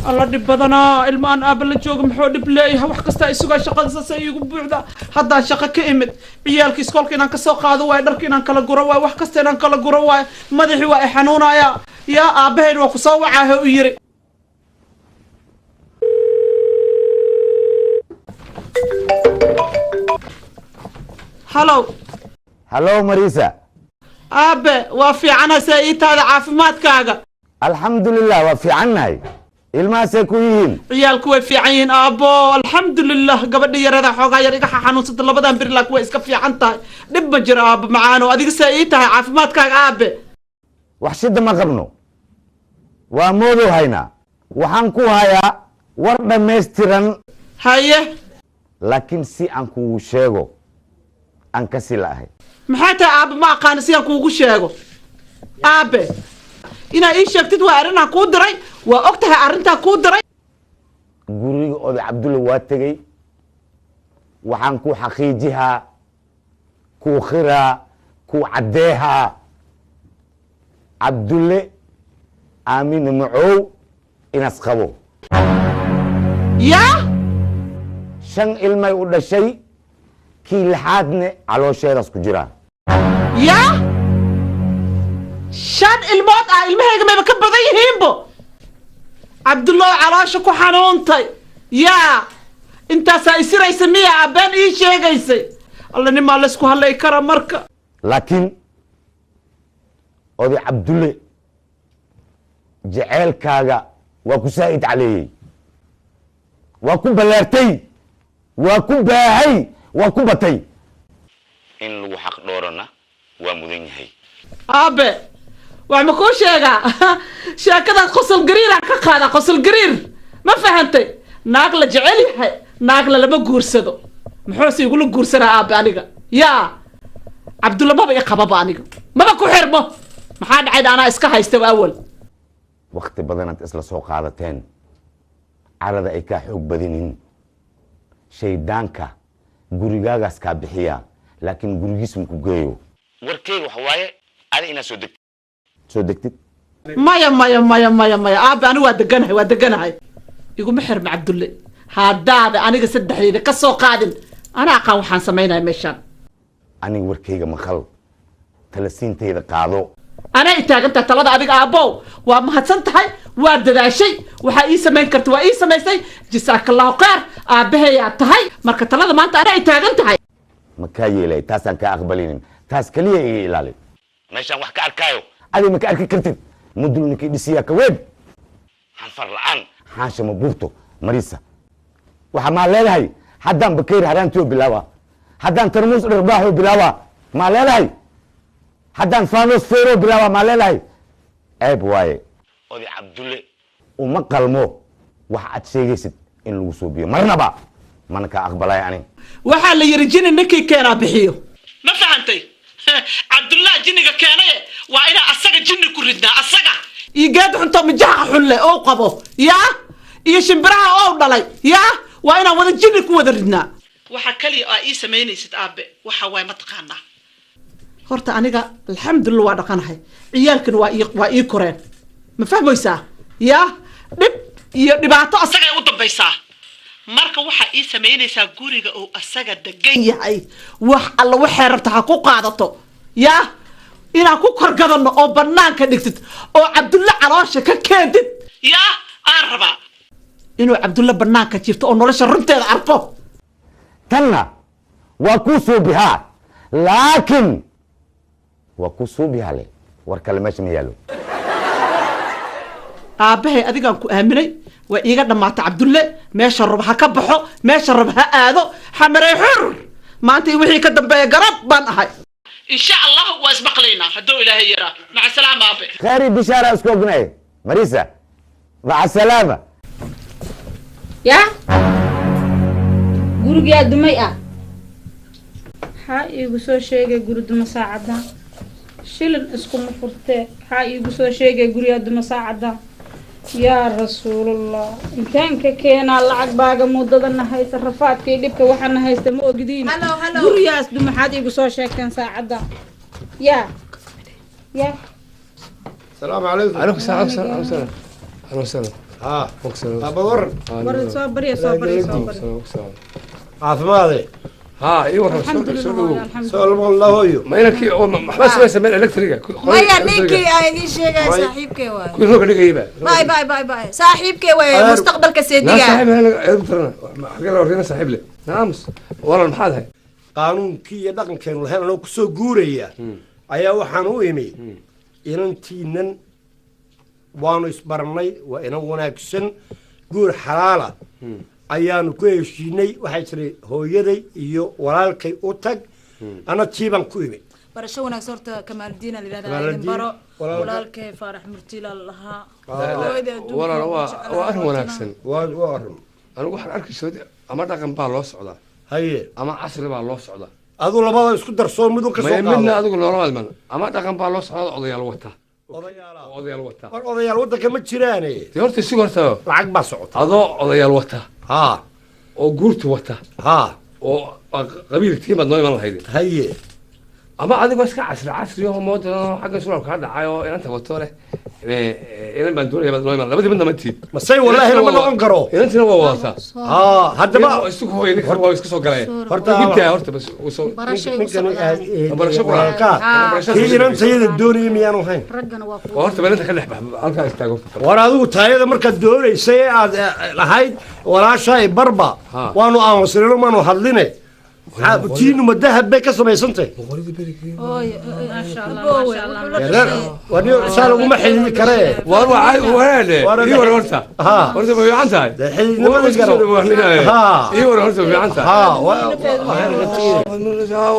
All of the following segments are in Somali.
الله دب بدنا المان قبل جوج محو دب ليه wax kasta isuga shaqada say igu buuxda hadda shaqo ka imid ciyaalka iskoolka inaan ka soo qaado way dharka inaan kala guro way wax kasta inaan kala guro way madaxi waa xanuunaya ya aabaheen waa ku soo wacaa u yiri هلو مريسا aabe waa fiicana sayitaada caafimaadkaaga الحمد لله وفي عناي ilmaasay ku yihiin ciyaalku way fiican yihiin aabo alxamdulillah gabadha yarada xoogaa yar iga xanuunsada labadan bir laakiin way iska fiican tahay dhib ma jiro aabo macaano adiga saa ii tahay caafimaadkaaga aabe wax shida ma qabno waa moodow haynaa waxaan ku hayaa war dhammaystiran haye laakiin si aan kugu sheego aan ka si laahay maxay tahay aabo ma aqaan si aan kugu sheego aabe ina ii sheegtid waa arrinaa kuu diray waa og tahay arrintaa kuu diray guriga oday cabdulle waa tegey waxaan ku xaqiijihaa ku khiraa ku caddeehaa cabdulle aamina macow inas qabo yaa 5 ilmay u dhashay kii lixaadne caloosheedaas ku jiraa yaa 5 ilmood ilmahayga mayba ka badan yihiinbo cabdullah caloosha ku xanuuntay yaa intaasaa isiraysa miya aabeen ii sheegaysay alla nimaa laysku hadlay kara marka laakiin oday cabdulle jaceylkaaga waa ku saa'id caleeyey waa ku ballaartay waa ku baahay waa ku batay in lagu xaq dhoorana waa mudan yahay aabe wax ma kuu sheegaa sheekadaad qosol gariira ka qaada qosol gariir ma fahantay naag la jecel yahay naag la lama guursado muxuuse igula guursanaa aabe aniga yaa cabdulla maba i qababa aniga maba ku xirmo maxaa dhacayda anaa iska haystaba awal wakti badanaad isla soo qaadateen carada ay kaa xoog badinin shaydaanka gurigaagaas kaa bixiya laakiin gurigiis ma ku geeyo warkeedu waxa waaye adi inaad soo degtid maya aabe aniga waa deganahay iguma xirma cabdulle haddaada aniga saddexdeeda ka soo qaadin anaa aqaan waxaan samaynaya meeshaan aniga warkayga maqal talasiintayda qaado anaa i taagantaha talada adiga aabbow waa mahadsan tahay waa dadaashay waxaa ii samayn karta waa ii samaysay jasaakallahu khayr aabbahayaa tahay marka talada maanta anaa i taagan tahay ma kaa yeelay taasaan kaa aqbalinin taas kaliya iga ilaalin meeshaan wax ka arkaayo adi ma ka arki kartid mudul ninkii dhisiyaa ka weyn xanfar la'aan xaasha ma buurto marisa waxa maa leedahay haddaan bakayr haraantiyo bilaawa haddaan tarmuus dharbaaxo bilaawa maa leedahay haddaan faanos feero bilaawa maa leedahay ceeb waaye oday cabdulle uma qalmo wax aad sheegaysid in lagu soo biyo marnaba mana kaa aqbalaya ani waxaa la yiri jini ninkii keenaa bixiyo ma fahantay cabdullah jiniga keenaye waa inaa asaga jini ku ridnaa asaga iyo geed xunto mijaha xunle oo qabo yaa iyo shimbiraha oo dhalay yaa waa inaan wada jini ku wada ridnaa waxa kaliya aa ii samaynaysid aabe waxa waay ma taqaanaa horta aniga alxamdulillah waa dhaqanahay ciyaalkan waa ii koreen ma fahmaysaa yaa dhib iyo dhibaato asagay u dambaysaa marka waxa ii samaynaysaa guriga oo asaga degan yahay wax alla waxay rabta ha ku qaadato yaa inaan ku korgadano oo banaanka dhigtid oo cabdulle caloosha ka keentid yaa aan rabaa inuu cabdulle banaanka jirto oo nolosha runteeda arko tanna waa kuu suubihaa laakiin waa kuu suubihaa le war kale meesha ma yaalo aabbahay adigaan ku aaminay waa iiga dhammaatay cabdulle meesha rab ha ka baxo meesha rab ha aado xamarey xur maanta wixii ka dambeeya garab baan ahay insha allah waa ismaqlaynaa hadduu ilaahay yaraa maca salaama aabe khayri bishaara isku ognay marisa maca salaama yaa gurigaa dumay ah maxaa iigu soo sheegay guri duma saacada shilin iskuma furtee maxaa iigu soo sheegay gurigaa duma saacada yaa rasuulallah intaan ka keenaa lacag baaga muddadana haysa rafaadkii dhibka waxaana haysta ma ogdiin gurigaas maxaad iigu soo sheegteen saacadda yaa السلام عليكم. عليكم السلام. عليكم السلام. ها وكسر أبور war soo bariya soo bariya soo bariya وكسر عاصمة ها ايوه الحمد لله hooyo, alxamdu سلام الله هو ما ينكي ما اسمه سمين الكتريكا maya ninkii aan idin sheegay saaxiibkay waay كل روح دقيقه باي باي باي باي saaxiibkay waay mustaqbalka لا seediga صاحب انا دكتورنا حق لو رينا صاحب لي نامس والله المحاد هاي qaanuunkii iyo dhaqankeenu lahayn anoo kusoo guuraya ayaa waxaan u imi inantiinan waanu isbarnay waa inan wanaagsan guur xalaala ayaanu ku heshiinay waxay tiri hooyaday iyo walaalkay u tag ana tiibaan ku imi barasho wanaagsan horta kamaaldiin la yiraahdaa Kamaaldiin, baro walaalkay. walaalkay faarax murtiila lahaa والله waa arrin wanaagsan waa arrin anigu waxaan arki soo ama dhaqan baa loo socdaa haye ama casri baa loo socdaa aduu labada isku darsoo miduu ka soo midna qaado adigu loola hadman ama dhaqan baa loo socdaa odayaal wata odayaala odayaal wata war odayaal waddanka ma jiraane dee horta si horta lacag baa socota adoo odayaal wata haa oo guurtu wata haa oo qabiilkii baad noo iman lahayd haye ama adigoo iska casri oo moodan xagga sulaalka ka dhacay oo inanta wato leh inan baan doonaya baad noo iman labadii midna ma tiid masay wallaahi lama noqon karo inantina waa wadataa haa haddaba isu hooyay ninka waa iska soo galay horta gibtaa horta bas soo barashay ninkan barasho kula kii inantayada doonaya miyaanu hayn raggana waa ku horta balinta ka dhex bax halkaa istaago war adigu taayada markaad doonaysay ee aad lahayd walaashaay barba Ha. waanu aamusnino maanu hadline tiinu ma dahab bay ka samaysantay maasha allah maasha allah saa laguma xidhiidi karee war waa wanaade War- iyo war horta ha horta ma fiican tahay dee xidhiidnimada garo Ha. iyo war horta fiican tahay ha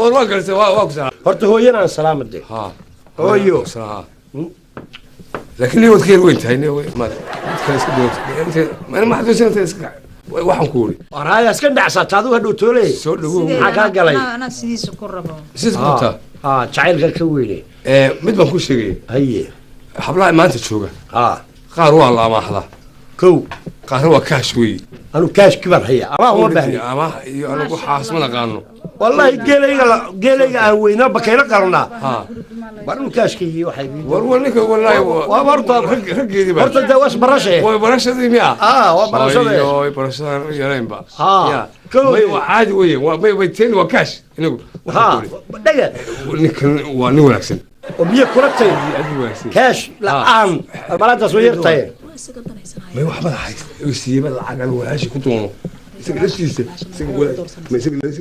war waa gartay waa ku saa horta hooyanaan salaamade ha hooyo laakiin niyo wadkeen weyn tahay niyo ma kale iska doonta ma ma xaduu sinta iska waxaan ku wuri war haya iska dhacsata adigu hadhow toole soo dhawow maxaa kaa galay ana sidiisa ku rabo sis qabta ha jacaylka ka weyne mid baan ku sheegay haye hablaha maanta jooga ha qaar waa la amaahda kow qaar waa kaash weey anu kaashki baan haya ama uma baahni ama iyo anagu xaasma naqaano wallahi geelayga aan weynaa bakayla qalnaa ha war anu kaashkii waxay war ninka wallahi waa horta raggeedii baa horta dee was barashe way barashadii miya waa barashade oy barashada yareenba Ha. ya Kow. may waa caadi weeye waa may teen waa kaash inagu ha dhaga ninkan waa nin wanaagsan oo biyo kula tay aad u wanaagsan kaash la'aan malaadaas way yartahay may waxba lahayd oo siiyaba lacag aan walaashi ku doono isaga laftiisa isaga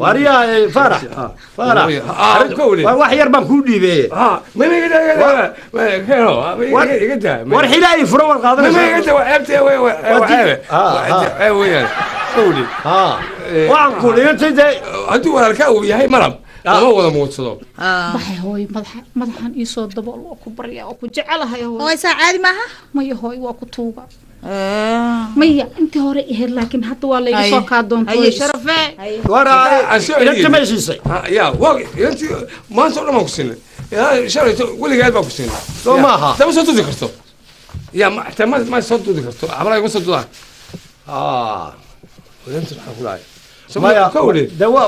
wariya farax farax waa wax yar baan kuu dhiibeye ha may may igada war xilaayi furo war may qaadanaysa igada waa ceebtee way weeyaan qawli ha waxaan ku dhigantay dee hadduu walaalkaa uu yahay malab lama wada muudsado baxay hooy madaxan ii soo dabool oo ku barya oo ku jecelahay hooy oo saa caadi maaha maya hooy waa ku tuuga maya intii hore ahayd laakiin hadda waa layga soo kaa doontay sharafe war inanta may siisay ya waa intii maanta oo dhan baan ku siinay shalayto weligeed baan ku siinay soo maaha tama soo dudi karto ya ma soo dudi karto hablaha ma soo dudaan ha inta maxaa ku dhacay maya kawli dee waa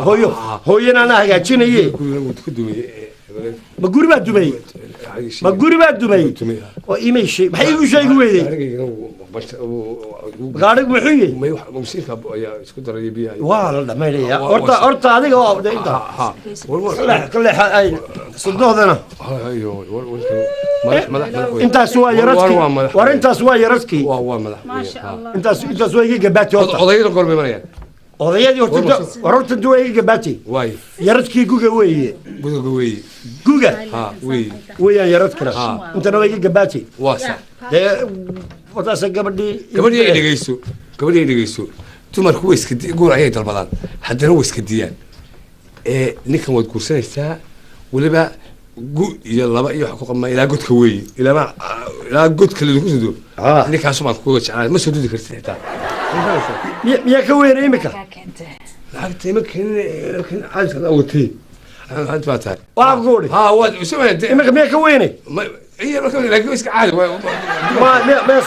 hooyo hooyana anaa hagaajinaye ma guri baa dumay ma guri baa dumay oo imay sheeg maxay igu sheegi weyday gaadhigu muxuu yahay waa la dhamaynaya horta adiga oo inta sudohdana intaas waa yaradkii war intaas waa yaradkii maasha allah intaas waa iga gabaati horta odayada goormay marayaan odayadii horta waa iga gabaati waay yaradkii guga weeye gudoga weeye guga ha weeye weeyaan yaradkana intana waa iga gabaati waa sax dee wataase gabadhii gabadhii ay dhegeyso dumarku way iska guur ayay dalbadaan haddana way iska diyaan ninkan waad guursanaysaa weliba gu iyo laba iyo wax ku qabma ilaa godka weeye ilaa godka lagu sido ninkaasu baan kuga jeclaa ma soo dudi kartid xitaa miyaa ka weynay imika lacagta ima keenin caadka awatay baa tahay waa kuuri ha waad usamaade imika miyaa ka weynay هي لكن اسك عادي ما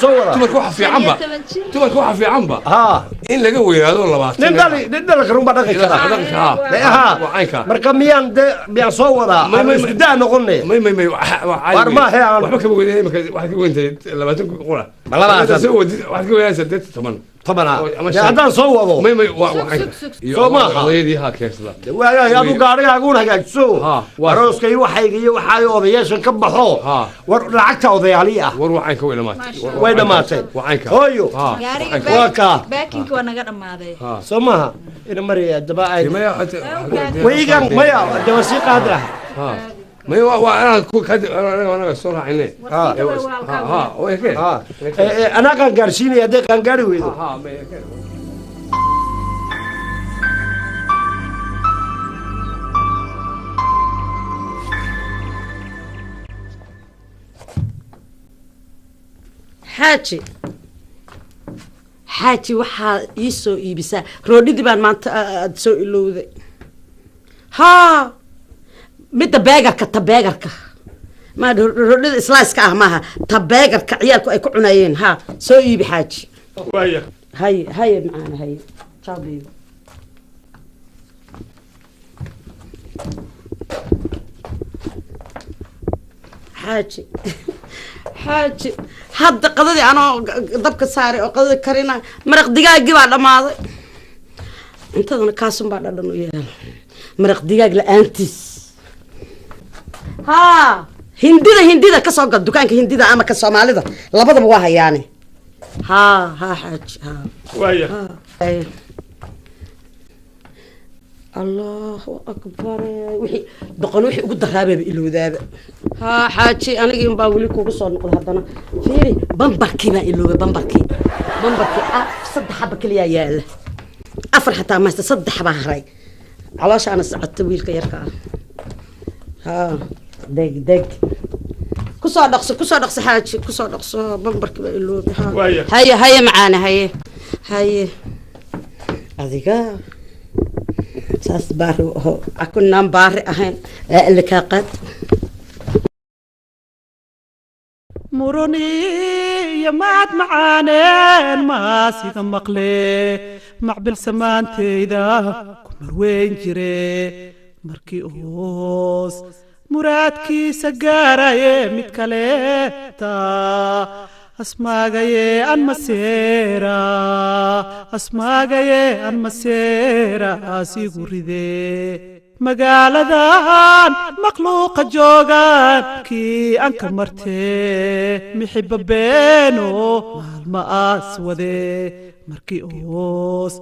صورة تمرك واحد في عنبه تمرك واحد في عنبه ها إن لقى وياه ولا بات ندل كرم بدك كذا ها وعينك مركميان ده صورة ما ده نقولني ما وارما هي waxba kama weynay waxa ka weynay 20 qura malaba soo wadi waxa ka weynay 8 طبعا هذا صوره ما وعينك hooyadii ha keensada waayaa adu gaarigaagu hagaagso warooskay waxay waxay odayaashan ka baxo war lacagta odayaali ah war wacaynka way dhamaatay way dhamaatay wacaynka hooyo gaariga baakinka waa naga dhamaaday somaha ina mariya daba ay waygan maya dawasi qaadra ما هو أنا كنت أنا صورة عيني وهيك أنا كان قارشيني يدي كان قاري ويدو ما هيك xaaji waxaa ii soo iibisaa roodhidii baan maanta aad soo ilowday haa midda beegarka tabeegarka ma roodhida islaaska ah maaha tabeegarka ciyaalku ay ku cunayeen haa soo iibi xaaji waaya haye macaana haye ciao baby xaaji hadda qadadii anoo dabka saaray oo qadada karina maraq digaagii baa dhammaaday cuntadana kaasun baa dhadhan u yeela maraq digaag la-aantiis haa hindida ka soo gal dukaanka hindida ama ka soomaalida labadaba waa hayaane haa xaaji haa waaya allahu akbar wixii doqon wixii ugu daraabeeba ilowdaaba haa xaaji anigii unbaa weli kugu soo noqda haddana fiiri bambarkii baa iloobay bambarkii saddex xaba keliyaa yaala afar xataa maasta saddex baa haray calooshaana socota wiilka yarka ah haa deg kusoo dhaqso xaaji kusoo dhaqso bambarkii baa iloobay haye macaana haye adiga saas baari aho akunaan baari ahayn lakaaqaad muroniya maad macaaneen maa sida maqle macbil samaanteyda ku marweyn jire markii hoos muraadkiisa gaaraye mid kaleeta asmaagaye an maseera asigu ride magaaladan makhluuqa joogaan kii aan ka martee mixiba beeno maalma aas wade markii hoos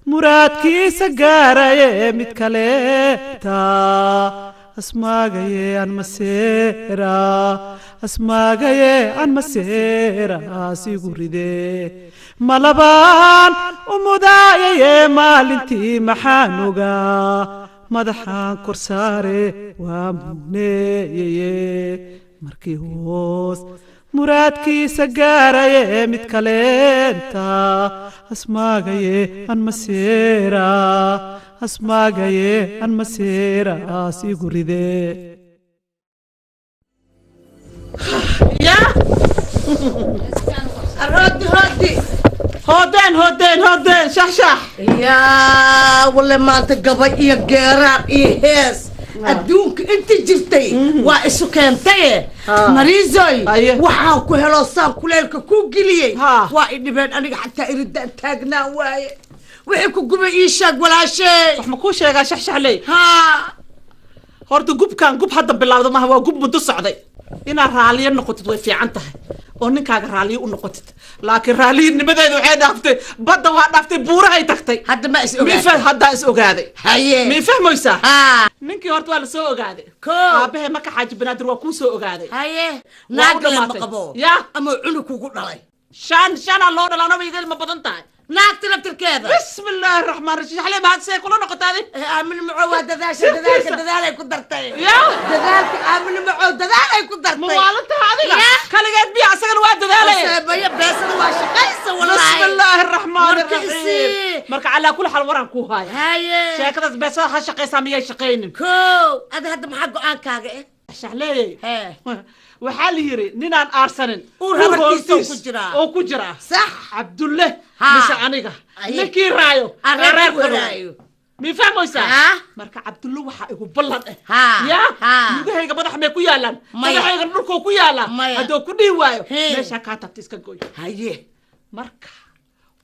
muraadkiisa gaaraye mid kaleeta asmaagaye an maseera asigu ride malabaan umudaayaye maalintii maxaan ogaa madaxaan kor saare waa mugneeyeye markii hoos muraadkiisa gaaraye mid kaleenta asmaagaye an maseera asigu ride ya هودين شح يا ولا ما تقبل يا جرار إيهس أدونك أنت جبتي وإسو كنتي مريزوي وحاو كهلا صار كلك كوجلي وإني بين أنا حتى إرد أنتاجنا وحكو جب إيشك ولا شيء ما كوش يا شح علي هرد جب كان جب حتى بالله ما هو جب مدرس عادي إنا رالي النقطة وفي عنته ونكاك رالي ونقطة لكن رالي نبدأ وعيد أفتي بدأ واحد أفتي بورا هي تختي هذا ما اسمه مين فهم هذا اسمه قاعد هاي مين فهم يسا نينكي هرت ولا سوق قاعد أبيه ما كحاج بنادر وكون سوق قاعد هاي ناقل المقبو يا أما عنك وقول علي شان الله ده أنا بيجي ما بدنتاي ناقل الكذا بسم الله الرحمن الرحيم حلي بعد سيكون نقطة هذه آمن معود دذاك كدرتي يا دذاك آمن معود دذاك كدرتي موالتها هذه كان قاعد بيع سكر واد ذلك بس قيس والله بسم الله الرحمن الرحيم مرك على كل حال ورا كوهاي هاي شاكرت بس هالشقي سامية شقين كو هذا محقق عنك shaxleeyay Hee. waxaa la yiri ninaan aarsanin Uur habartiisa hoostiis ku jiraa. oo ku jiraa Sax. cabdulle Ha. mise aniga Aye. ninkii raayo Reer ku raayo. mi fahmaysaa Ha. marka cabdulle waxaa igu ballan Ha. ya Ha. lugahayga madax may ku yaalaan Maya. madaxayga dhulkoo ku yaalaa Maya. hadduu ku dhihi waayo Hee. meeshaa kaa tabta iska gooy haye marka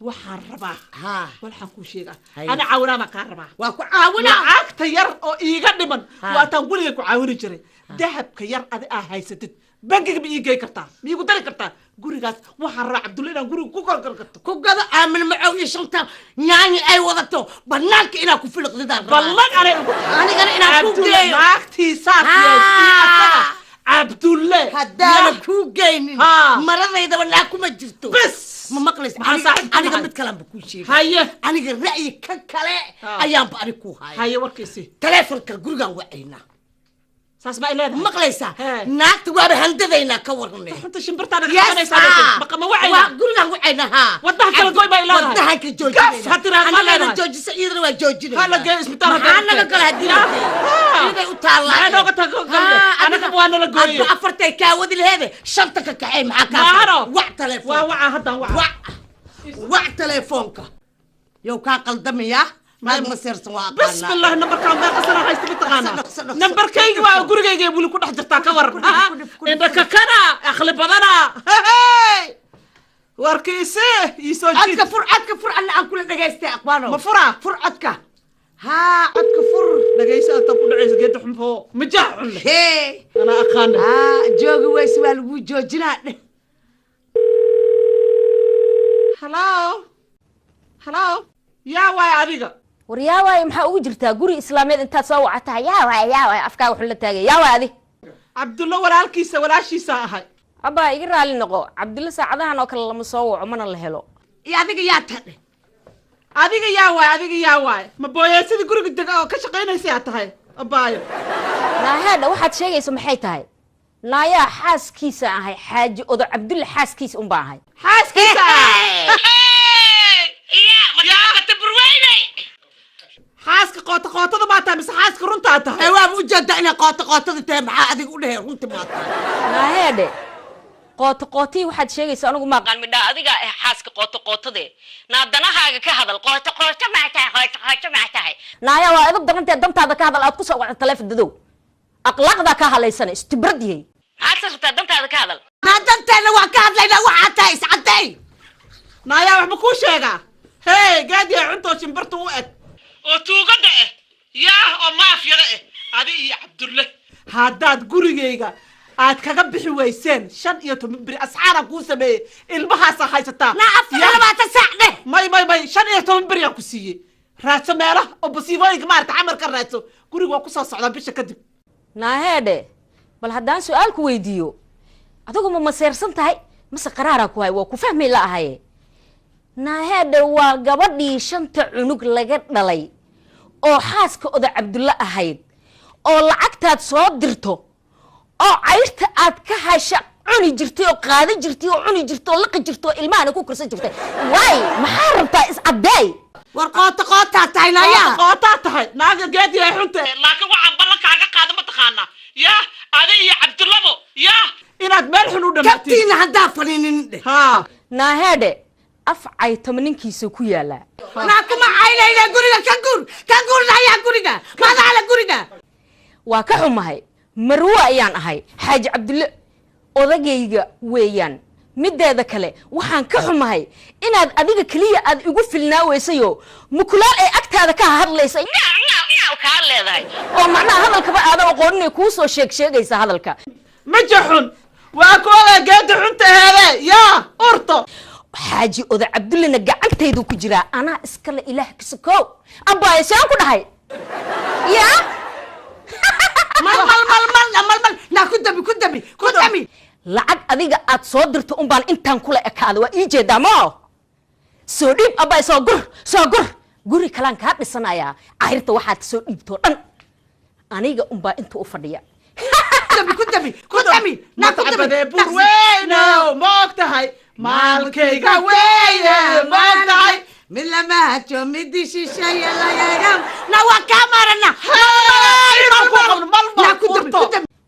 waxaan rabaa Ha. waxaan kuu sheegaa Haye. ana caawinaa baan kaa rabaa waa ku caawinaa lacagta yar oo iiga dhiman Ha. waataan weligay ku caawini jiray dahabka yar adi aa haysatid bankiga ma ii gey kartaa ma iigu dari kartaa gurigaas waxaan rabaa cabdulle inaan guriga ku korkor karto ku gado aamin macow iyo shanta nyaanyi ay wadato banaanka inaa ku filiqdidaan ballan anay ugu anigana inaan ku geeyo naagtii saas Ha. yeeshay asaga cabdulle haddaana Ya. kuu geynin Ha. maradaydaba naa kuma jirto bes ma maqlays Maxaa saaxiib ku aniga nahay? mid kalanba kuu sheegay haye aniga ra'yi ka kale Ha. ayaanba anig kuu haya haye warkiisii taleefonka gurigaan wacaynaa saas ma ileedahay maqlaysaa Hee. naagta waaba handadaynaa ka warane xunta shimbirtaana Yes, kaanaysaa ha. maqama waa wacayna gurigaan wacayna ha Wadnaha kala goy baa ilaahay. wadnahan ka Gas ha tiraahdo, ma anigana leedahay. joojisa iyadana waa joojinayna Ha la geeyo isbitaal maxaa haddii naga la gala geeyo. haddii la Ha. geeyo iday u taallaa Maxaa nooga tago galle? Anaga waa nala gooyey. hadda afartay kaawadi laheede shanta ka kaxay maxaa Maahano. kaa wac telefoon waa waca haddaan waca wac telefoonka yow kaa qaldamaya meel maseersan waa بسم aqaanaa الله نمبر كان باقي سنة هاي تبي تغانا نقص- نقص- نمبر كي وأقول لك يقول لك كل حجر تاكور عندك كنا أخلي بدنا وركيسه يسوي codka fur alla aan kula dhagaystay aqbaano مفرع fur codka haa codka fur لقيس أنت كل عيس قد حمفو مجهول hee أنا أخانا haa joogi weyse waa lagu joojinaa dheh هلاو هلاو يا واي أبيك war yaa waaye maxaa ugu jirtaa guri islaameed intaad soo wacatahay yaa waaye afkaaga xun la taagay yaa waay adi عبد الله ولا الكيسة ولا شيء ساهي abba iga raali noqo cabdilla saacadahan oo kale lama soo waco mana la helo iyo adiga yaa tadhe adiga yaa waay ma booyeesadii guriga dega oo ka shaqaynaysa aad tahay abaayo naaheedha waxaad sheegayso maxay tahay naayaa xaaskiisa ahay xaaji odo cabdulle xaaskiisa un baa ahay xaaskiisa xaaska qootada maa tahay mise xaaska runtaa tahay waaba ujeedaa inay qootada tahay maxaa adiga u dhehe runti maa tahay naaheedhe qootii waxaad sheegaysa anigu maaqaan midhaa adigaa ah xaaska qootade naadanahaaga ka hadal qooto maa tahay naaya waa idab darantee dantaada ka hadal aad ku soo wacda taleefon dadow akhlaaqdaa ka hadlaysana istibradiyey maxaad rabtaa dantaada ka hadal naa danteena waan ka hadlaynaa waxaa tahay iscadday naayaa waxba kuu sheegaa hey gaadiya cuntoo shimbirta u eg oo tuugada ah yaa oo maafyada ah adi iyo cabdulle haddaad gurigayga aad kaga bixi weyseen 15 beri asxaana kuu sameeyey ilmahaasa haysataa naa afar labaatan saac dheh may 15 beri aan ku siiyey raadso meelaha oo basiibooyinka maarata camalka raadso guriga waa ku soo socdaa bisha kadib naaheedhe bal haddaan su-aal ku weydiiyo adigu ma maseersan tahay mase qaraaraa ku hay waa ku fahmay la ahaye naaheedhe waa gabadhii 5 cunug laga dhalay oo xaaska oda cabdulle ahayd oo lacagtaad soo dirto oo cayrta aad ka hasha cuni jirtay oo qaadan jirtay oo cuni jirtay oo liqi jirtay oo ilmahana ku korsan jirtay waay maxaa rabtaa iscaddeey war qootaa tahay naayaa qootaa tahay naaga gaadiya xunta laakiin waxaan ballankaaga qaada ma taqaanaa yaa adi iyo cabdullabo yaa inaad meel xun u dhamaatiin kabtiina haddaa faniinin dheh haa naaheedhe af caytama ninkiisa ku yaalaa naa kuma caynayna guriga ka guur naayaa guriga madaala guriga waa ka xumahay marwo ayaan ahay xaaji cabdulle odagayga weeyaan mideeda kale waxaan ka xumahay inaad adiga keliya aad igu filnaa weysayo mukulaal ay agtaada ka hadlaysa kaa leedahay oo macnaha hadalkaba aadan aqooninay kuu soo sheegaysa hadalka majaxun waa kooda gaadi xunta heede yaa urto xaaji oda cabdullena gacantaydu ku jiraa anaa iskale ilaah kasakoow abaayo saan ku dhahay yaa mal naa ku dabi lacag adiga aad soo dirto un baan intaan kula ekaada waa ii jeedaa moo soo dhiib abbaay soo gur guri kalaan kaa dhisanayaa cayrta waxaad soo dhiibtoo dhan aniga unbaa inta u fadhiya ku dabi matcabadee bur weyno ma og tahay maalkayga weeye ma og tahay mid lamahajo midi shisheeye layaga na waa kaa marana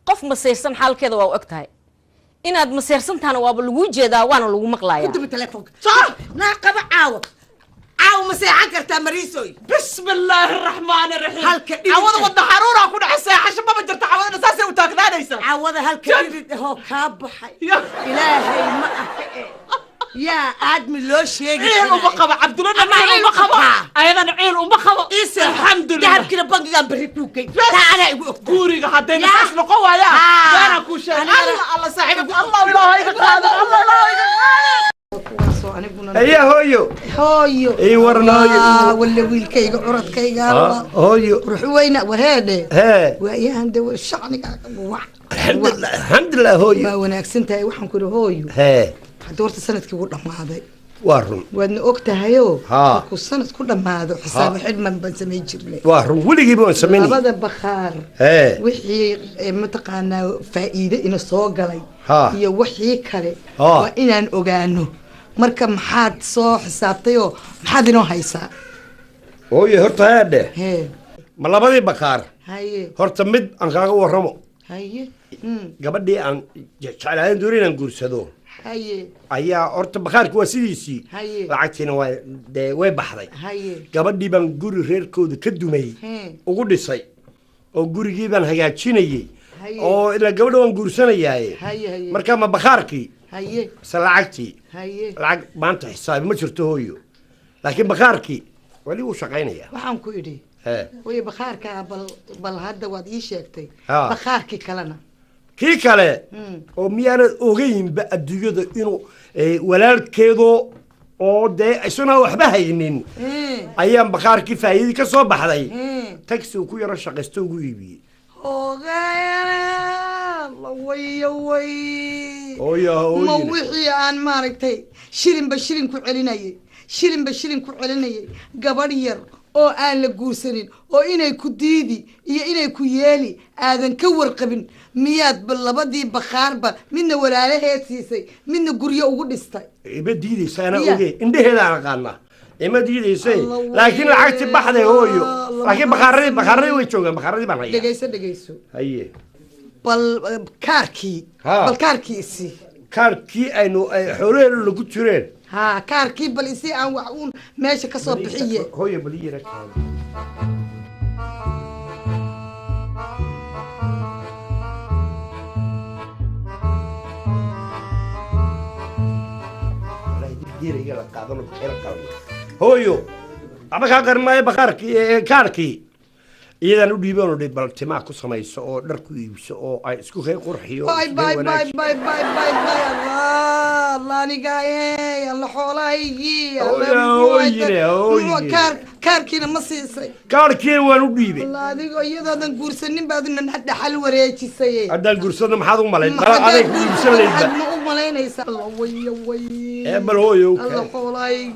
qof maseersan xaalkeeda waa u eg tahay inaad maseersantaana waaba lagu jeedaa waana lagu maqlayaa كنت بالتليفون صح ناقب عاو عاو مسيحة كرتا مريسوي بسم الله الرحمن الرحيم هالك عوض وضع حرورة أكون حسايا حشب ما بجرت عوض أساسي وتاكنا ليس عوض هالك هو كابحي إلهي ما يا آدمي لو شيء عيل ومخبة عبد الله عيل ومخبة أيضا عيل ومخبة الحمد لله دهب كده بنجي جنب بريبلوكي تعالى كوري حتى نحس لقوة يا أنا كوشة الله صاحبك الله يقهر ايه هويو هويو اي ورنا ولا ويل كيغ عرض كيغ هويو روح وينا وهذا ها ويا هند الشعني الحمد لله هويو ما wanaagsantahay waxaan ku hooyo ها doorta sanadkii uu dhamaaday waarun waadna ogtahayo ها ku sanad ku dhamaado xisaab xidman ban sameey jirnay waarun weligii baan sameeyay labada bakhaar ها wixii mataqaanaa faa'iido ina soo galay ها iyo wixii kale ها waa inaan ogaano marka maxaad soo xisaabtay oo maxaad inoo haysaa hooyo horta haadhe hee ma labadii bakaar haye horta mid aan kaaga warramo haye gabadhii aan jeclaadan doonin inaan guursado haye ayaa horta bakaarki waa sidiisii haye lacagtiina waa dee way baxday haye gabadhii baan guri reerkooda ka dumay ugu dhisay oo gurigii baan hagaajinayey oo ilaa gabadha waan guursanayaaye markaa ma bakaarkii haye se lacagtii haye lacag maanta xisaabi ma jirto hooyo laakiin bakaarkii wali wuu shaqaynayaa waxaan ku idhi way bakhaarka bal hadda waad ii sheegtay bakhaarkii kalena kii kale oo miyaanad ogaynba adduunyada inuu walaalkeedo oo dee isuna waxba haynin ayaan bakaarkii faa'iidii ka soo baxday taxi uu ku yaro shaqaysto ugu iibiyey ma wixii aan maaragtay shilinba shilin ku celinayay gabadh yar oo aan la guursanin oo inay ku diidi iyo inay ku yeeli aadan ka warqabin miyaad labadii bakhaarba midna walaalaheed siisay midna guryo ugu dhistay ima diidaysa anaa oge indheheedaan aqaanaa ima diidaysay laakiin lacagti baxday hooyo laakiin bakaaradii way joogaan bakaaradii baan haya dhegayso haye bal kaarkii isi kaarkii aynu xoolaheenu lagu jireen ها كاركي بل إسي أن وعون ماشي كسر بحية هو يبلي لك هو يو أبغى كأر ما يبغى كاركي إذا نودي بينو بل تما كسمايس أو دركو يبس أو إسكو خير قرحيو باي باي باي باي باي باي باي الله نجاي الله حولاي الله كاركينا مصيصي كاركين ونودي بي الله نيجو إذا دن قرصنين بعدين نحد حل وريتي سيء هذا القرصنا ما حدهم ملاين هذا يقرصنا لين ما ملاين يسال الله وي بل هو يو الله حولاي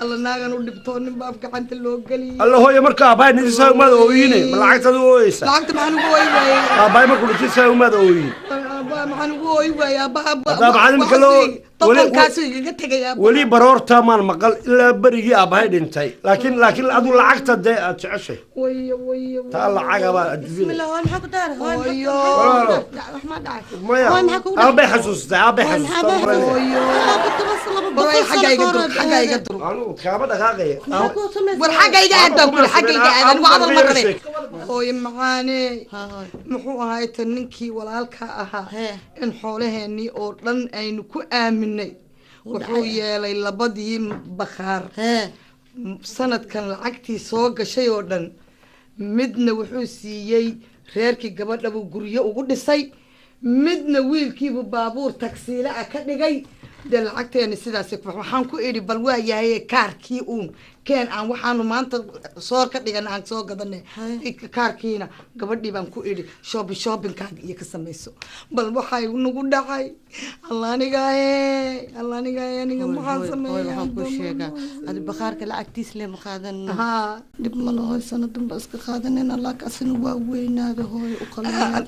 الله ناقة نودي بتوني باب كعنت اللوجلي الله هو يمرك باي نسا ما دويني ملعقت دويس لعقت ما نقوي باي ما كل تسا وما دوين ما نقوي يا باب طبعا كلو ولي برورتا ما المقل إلا بريجي أبهاي دنتي لكن أدو لعقت ده أتعشى وي تعال عقبة بسم الله وين حكوا دار وين ما دعك وين حكوا أبي حسوس أبي حسوس براي حاجة يقدر أنا كابد أخاقي والحاجة يقدر كل حاجة يقدر وعد المقري هوي معاني محو هاي تنكي والالكا أها إن حوله إني أردن أينكو آمني wuxuu yeelay labadii bakhaar sanadkan lacagtii soo gashay oo dhan midna wuxuu siiyey reerkii gabadha buu guryo ugu dhisay midna wiilkiibuu baabuur tagsiile ah ka dhigay dee lacagteeni sidaas waxaan ku idhi bal waa yahay kaarkii uun keen aan waxaanu maanta soor ka dhigan aan soo gadanay kaarkiina gabadhii baan ku idhi shoppingkaaga iyo ka samayso bal waxay nagu dhacay allah aniga aniga maxaan sameeyaa ku sheega ad bakhaarka lacagtiis le ma qaadan ha dib ma laho sanadan ba iska qaadanayna lacagtaasina waa weynaada hooyo u qalmaan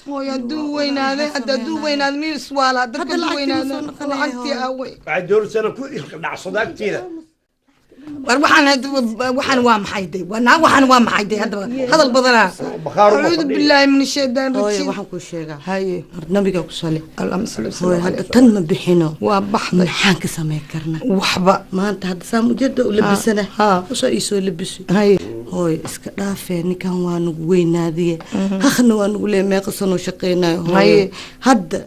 hooyo hadduu weynaade hadduu weynaade miis waala dadka weynaade lacagtii awey بعد دور سنة كل دع صداقتي waxaan waa maxay day waxaan waa maxay day hadal badanaa acuudu billaahi min ashaytaan rajiim waxaan ku sheegaa haye nabiga ku sali hooy hadda tan ma bixino waa baxday maxaan ka sameyn karnaa waxba maanta hadda saa mujada u labisana usoo iisoo labiso haye hooy iska dhaafee ninkan waa nagu weynaadiye haqna waa nagu leeyahay meeqa sano shaqeynayo haye hadda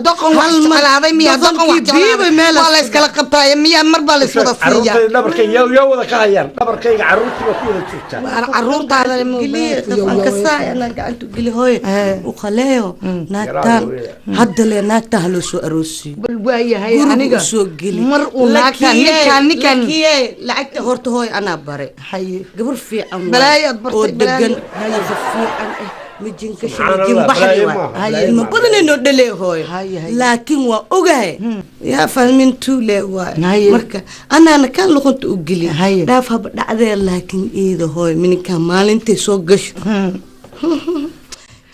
doqon wax jeclaaday miyaa doqon wax jeclaaday waa la iskala qabtaaya miyaa mar baa la iswada siiya dhabarkayga yaa wada ka hayaan dhabarkayga caruurtii baa ku wada joogtaa caruurtaada geliyaana gacanta geli hooye u qaleeyo naagtaan hadda le naagtaa loo soo aroosiyo bal waayahay aniga soo geli mar uu naagtaan ninkan lacagta horta hooye anaa bare haye gabar fiican balaayad bartay oo degan haye fiican mijinka shaqin baxay haye ma badan inoo dhalee hooye laakiin waa ogahay yaa fahmin tuule waa marka anaana kan luqunta u geli dhaaf haba dhacdee laakiin iida hooye mininka maalintay soo gasho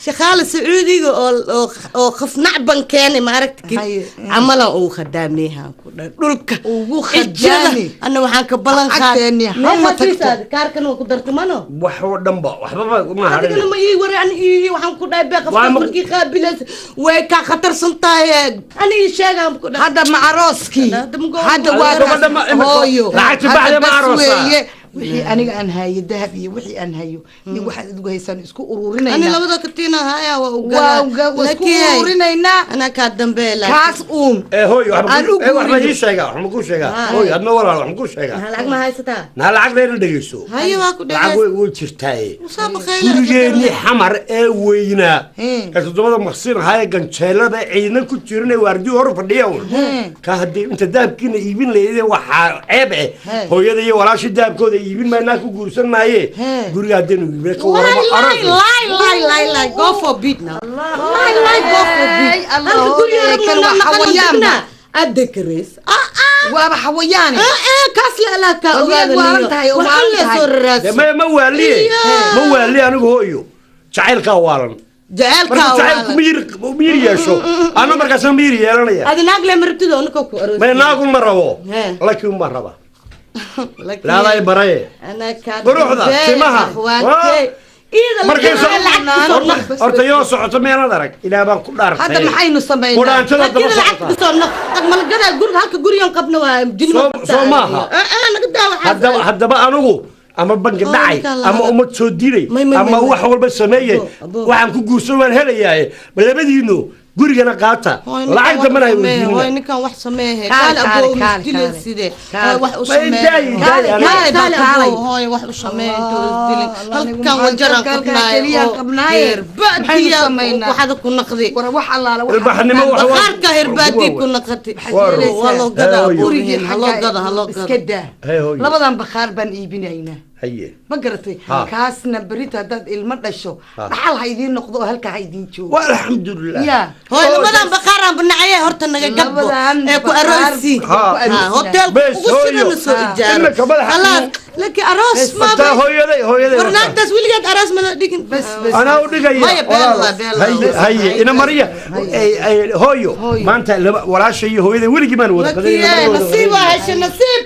shaqaale sacuudiga oo khafnac ban keenay maaragtay camalan uu khadaameehan ku dhulka ugu khadaami ana waxaan ka balan qaadnay hama tagto kaarkan ku dartumano wax oo dhanba waxba ma harin adiga ma ii waraan ii waxaan ku dhaay beeq markii qaabilas way ka khatar santahay ani sheegan ku dhaay hadda ma arooski hadda waa hooyo lacagta baxda ma aroosa wixii aniga aan hayo dahab iyo wixii aan hayo iyo waxaad adigu haysan isku ururinayna ani labada katina haya waa isku ururinayna ana ka dambeela kaas hooy wax ma ii sheega wax ma ku sheega hooy adna walaal wax ma ku sheega lacag ma haysataa lacag leena dhageyso hayo waa ku dhageyso lacag way jirtay gurigeeni xamar ee weyna todobada maqsin haya ganjeelada ciidan ku jirnay waardi hor fadhiyo ka hadii inta dahabkiina iibin leeyahay waxa ceeb hooyada iyo walaasha dahabkooda iibin maana ku guursan maaye guriga hadeen iibin ka warama arag لا go for beat now لا go for beat الله guriga kana xawayaana adkrees waa xawayaani kaas la la ka ogaadanayo ma waali anigu hooyo jacaylka waalan jacaylka miir yeesho ana markaas miir yeelanaya adinaag la martido anko ku aroos ma naagu ma rabo laakiin ma raba لا لا يبرأي أنا كاد بروح ذا سماها مركز أرتيو صعد مينا درك إلى بان كلار هذا محين الصبيان ولا أنت لا تبص ما الجدع يقول هالك جوريان قبنا جنوا سماها أنا هذا بقى أنا أما بنك داعي أما أم توديني أما هو حول بس سمية وعم كوجوسون هلا بلا بدينه gurigana qaata lacag damana ay weydiin way ninkan wax sameeyay kaal abo dilin sidee wax u sameeyay hooy wax u sameeyay halkan wajaran qabnaay baadiya waxaad ku naqdi wax allaala waxnimo wax qaarka herbaadi ku naqti wallo gada gurigii hallo gada iska daa labadan bakhaar baan iibinayna haye ma garatay kaasna berita dad ilma dhasho dhaxal haydiin noqdo halka haydiin joogo alxamdulillah ya hooy labadan baqaran banacay horta naga gabbo ee ku aroosi hotel ugu sidana soo ijaaro خلاص لك اراس ما هويدي برنامج وليد اراس ما دقن بس انا ودقيا هي انا مريا هويو ما انت ولا شيء هويدي ولي ما نود نصيب هاش نصيب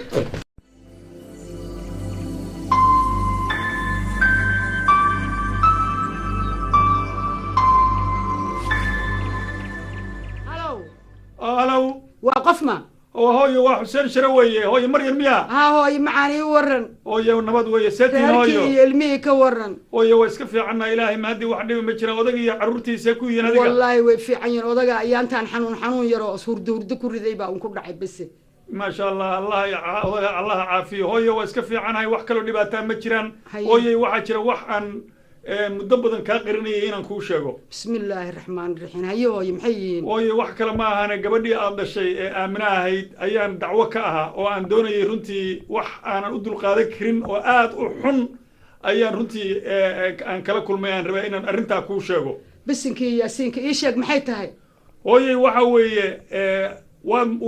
هلو وقفنا هوي وحسين شرويه هوي مريم ميا هوي معاني ورن هوي ونبض ويا سيتين هوي المي كورن هوي واسكفي عنا إلهي ما هدي وحدي ما جرى ودقي عرورتي سكوي نادي والله وفي عين ودقي أيانتان حنون يرى صور دور دكور ذي بقى ونكون دعي بس ما شاء الله الله عافيه هوي واسكفي عنها وحكلوا نباتان ما جران هوي وحجر وحن مدبضن كاقرني إن كوش شجو بسم الله الرحمن الرحيم هيو يمحيين وي wax kale ma ahana gabadhii aan dhashay ee aaminahayd ayaan dacwo ka aha oo aan doonayay runtii wax aan u dul qaadan karin oo aad u xun ayaan runtii aan kala kulmay aan rabay inaan arinta ku sheego bisinkii yaasiinka ii sheeg maxay tahay hooyay waxa weeye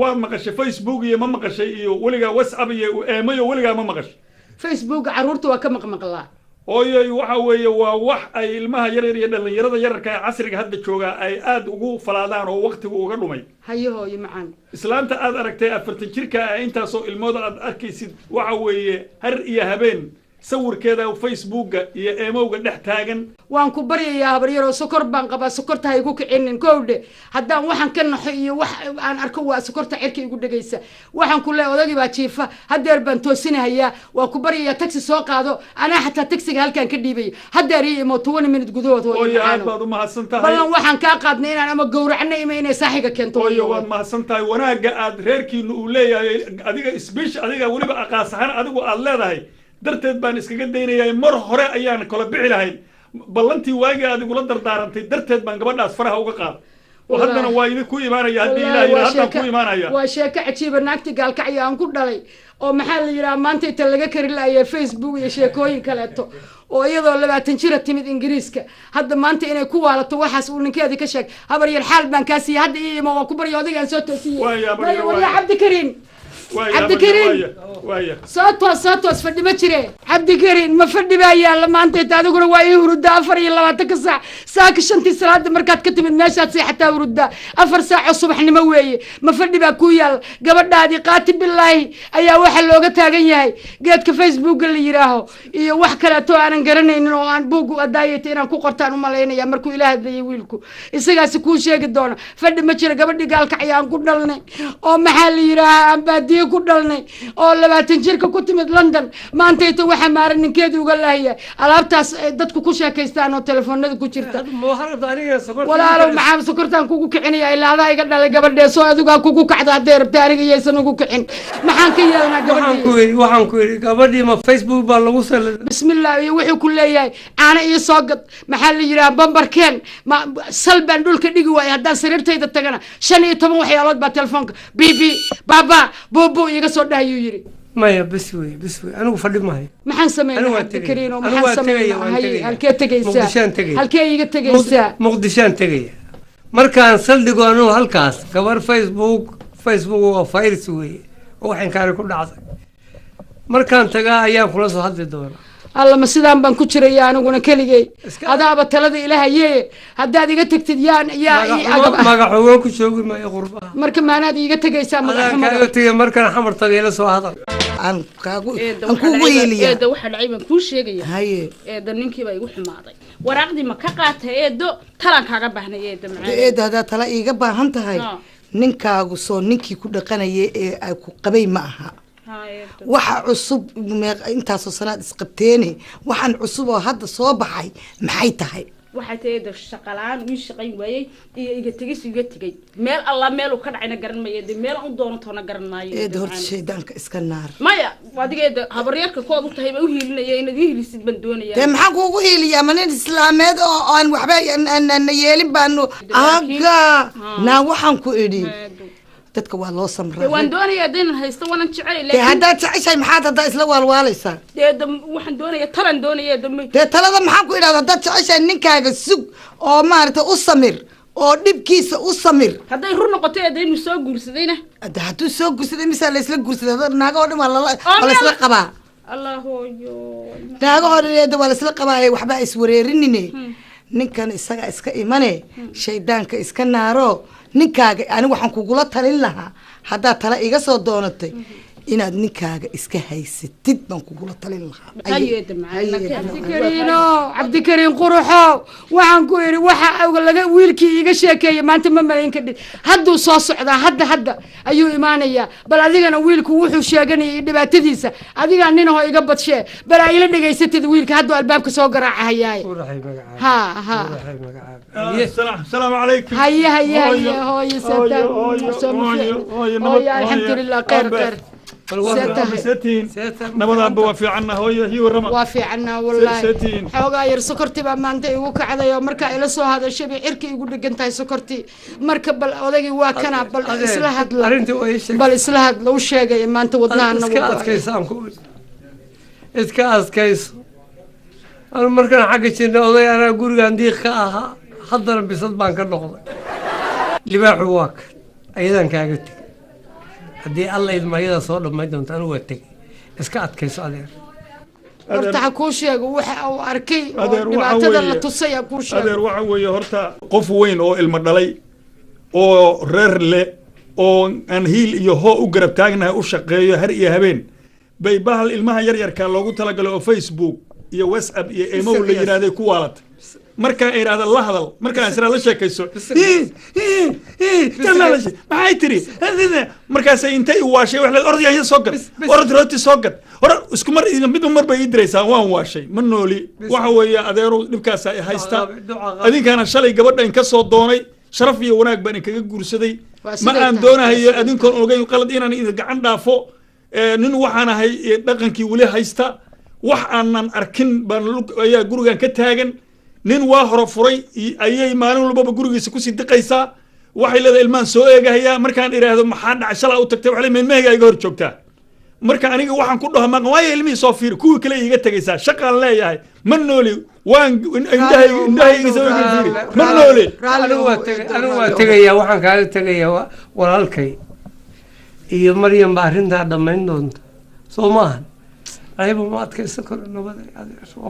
waa maqashay Facebook iyo ma maqashay iyo waliga WhatsApp iyo eemayo waliga ma maqashay Facebook caruurta waa ka maqmaqlaa hooyoy waxa weeye waa wax ay ilmaha yaryar iyo dhallinyarada yararka ee casriga hadda joogaa ay aad ugu falaadaan oo waqtigu uga dhumay haye hooyo macaan islaanta aad aragtay 40 jirka ah intaasoo ilmooda aad arkaysid waxa weeye har iyo habeen sawirkeeda facebooka iyo emowga dhex taagan waan ku baryayaa habaryaroo sokor baan qabaa sokorta ha igu kicinin kowdhe haddaan waxaan ka naxo iyo wax aan arko waa sokorta cirka igu dhegaysa waxaan ku leeyahay odagii baa jiifa hadeer baan toosinahayaa waan ku baryayaa taxi soo qaado anaa xataa taxiga halkaan ka dhiibaya hadeer iyo imo 20 minute gudahood hooyo aad baad u mahadsan tahay ballan waxaan kaa qaadnay inaan ama gowracna ima inay saaxiga keento hooyo waad mahadsan tahay wanaaga aad reerkiinu uu leeyahay adiga isbiish adiga weliba aqaasahan adigu aad leedahay darteed baan iskaga daynayaa mar hore ayaan kala bixi lahayn ballantii waagii aad igula dardaarantay darteed baan gabadhaas faraha uga qaad oo haddana waa idinku imaanaya haddii ilaahay haddaan ku imaanaya waa sheeko cajiiba naagti gaalkacyo aan ku dhalay oo maxaa la yidhaha maanta inta laga kari laayay facebook iyo sheekooyin kaleeto oo iyadoo 20 jira timid ingiriiska hadda maanta inay ku waalato waxaas uu ninkeedii ka sheeg habar yar xaal baan kaa siiyey hadda iyo waa ku baryo odaygaan soo toosiyey waya cabdikariin cabdikariin sootoos fadhi ma jire cabdikariin ma fadhi baa yaalla maanta inta adiguna waa ii huruddaa 24 saac saaka 5 salaada markaad ka timid meeshaad seexataa huruddaa 4 saac oo subaxnimo weeye ma fadhi baa ku yaal gabadhaadii qaati bilaahi ayaa waxa looga taagan yahay geedka facebooka la yiraaho iyo wax kaleeto aanan garanaynin oo aan buug adaayay inaan ku qortaan u maleynaya markuu ilaahay hadlayay wiilku isagaasi kuu sheegi doona fadhi ma jira gabadhii gaalka ayaan ku dhalnay oo maxaa la yiraahaa aan baadiye ku dhalnay oo 20 jirka ku timid London maanta inta waxa maaran ninkeedii uga lahayaa alaabtaas dadku ku sheekaystaan oo telefoonada ku jirta walaalow maxaa sokortaan kugu kicinaya ilaadaa iga dhalay gabadhee soo adiga kugu kacda hadee rabta aniga yeesan ugu kicin maxaan ka yeelnaa gabadhii waxaan ku yiri gabadhii ma Facebook baa lagu salay bismillaah iyo wuxuu ku leeyahay aana iyo soo gad maxaa la yiraahdaa bambarkeen salban dhulka dhigi waay haddaan sariirtayda tagana 15 waxyaalood baa telefoonka bibi baba bobo iga soo dhaayuu yiri maya bas wey anigu fadhi maayo maxaan sameeyaa kariino maxaan sameeyaa halkee tagaysaa halkee iga tagaysaa muqdishaan tagaya markaan saldhigo anigu halkaas gabar facebook waa virus wey oo waxaan kaari ku dhacday markaan tagaa ayaan kula soo hadli doonaa alla ma sidaan baan ku jiraya aniguna keligay adaaba talada ilaahaye haddaad iga tagtid magaxoogan ku joogi maayo qurbaha marka maanaad iga tegaysaa magaxumada markaan xamar tagay la soo hadal aan kugu yeeliya eeda waxa dhacay baan kuu sheegaya haye eeda ninkii baa igu xumaaday waraaqdii ma ka qaatay eedo talan kaaga baahnay eeda macaan eeda hadaa tala iiga baahan tahay ninkaagu soo ninkii ku dhaqanaya ee ay ku qabay ma aha waxa cusub intaasoo sanaad isqabteene waxaan cusub oo hadda soo baxay maxay tahay waxay tahay shaqalaan uu shaqayn waayay iyo iga tegay meel alla meel uu ka dhacayna garan maayo meel uu doono toona garan maayo eed horta shaydaanka iska naar maya wadigeeda habaryarka kood u tahay u hiilinaya inaad hiilisid ban doonaya maxaan kuugu hiiliyaa manin islaameed oo aan waxba aan yeelin baanu aga naa waxaan ku idhi dadka waa loo samraa waan doonayaa inaan haysto waan jecel laakiin haddaad jeceshahay maxaad haddaa isla waalwaalaysaa waxaan doonayaa talan doonayaa dee talada maxaan ku idhahda haddaad jeceshahay ninkaaga sug oo maaragtay u samir oo dhibkiisa u samir hadday run noqoto inuu soo guursadayna hadduu soo guursaday misaa laysla guursaday naaga oo dhan waa laysla qabaa allahooyo naaga oo dhan waa laysla qabaa waxba iswareerinine ninkan isaga iska imane shaydaanka iska naaro ninkaaga anigu waxaan kugula talin lahaa haddaad tala iga soo doonatay inaad ninkaaga iska haysatid baan kugula talin lahaa cabdikariin quruxo waxaan ku idhi waxa laga wiilkii iga sheekeeyay maanta ma malayn kadhid hadduu soo socdaa hadda ayuu imaanayaa bal adigana wiilku wuxuu sheeganayay dhibaatadiisa adigaa ninahoo iga badshee bal aa ila dhegaysatid wiilka hadduu albaabka soo garaacahayaaye السلام عليكم هيا هوي ساتان هوي الحمد لله خير ستين نبض بوافي عنا هي والرمى وافي عنا والله حوغا ير سكرتي با مانتا igu kacday oo marka ila soo hadashay cirki igu dhigantahay sokorti marka bal odagii waa kana bal isla hadla bal isla hadla u sheegay maanta wadnaana iska askayso aan markaan xagga jirna oday ana gurigan diiq ka ahaa haddana bisad baan ka noqday libaaxu waa ka ayadan kaaga teg haddii alla idmayada soo dhammayn doonto anigu waa tegay iska adkayso adeer horta ha kuu sheego waxa uu arkay oo adeer waxa dhibaatada weeye- la tusay ha kuu sheego adeer waxa weeye horta qof weyn oo ilmo dhalay oo reer leh oo aan hiil iyo hoo u garab taagnahay u shaqeeyo har iyo habeen bay bahal ilmaha yaryarka loogu talagalay oo Facebook iyo WhatsApp iyo emo la yiraahday ku waalatay markaa ay yidhahda la hadal markaa isra la sheekayso maxay tiri markaasay intay u waashay wax leed ordaya soo gad orod rooti soo gad hore isku mar mid mar bay ii diraysaa waan waashay ma nooli waxa weeye adeeru dhibkaas ay haysta adinkaana shalay gabadha in ka soo doonay sharaf iyo wanaag baan kaga guursaday ma aan doonahayo adinkoon ogeyn qalad inaan idin gacan dhaafo nin waxaan ahay dhaqankii weli haysta wax aanan arkin baan ayaa gurigan ka taagan nin waa hore furay ayay maalin walbaba gurigiisa kusii diqaysaa waxay leedahay ilmaan soo eegahayaa markaan idhaahdo maxaa dhacay shalaa u tagtay waxay meelmahayga iga hor joogtaa marka aniga waxaan ku dhaho maqan waayo ilmihii soo fiiri kuwii kale iga tegaysaa shaqaan leeyahay ma nooli waan indhahayga soo eegi fiiri ma nooli anigu waa tegayaa waxaan kaaga tegayaa walaalkay iyo maryam baa arrintaa dhammayn doonta soo maahan ayba ma adkaysan karo nabada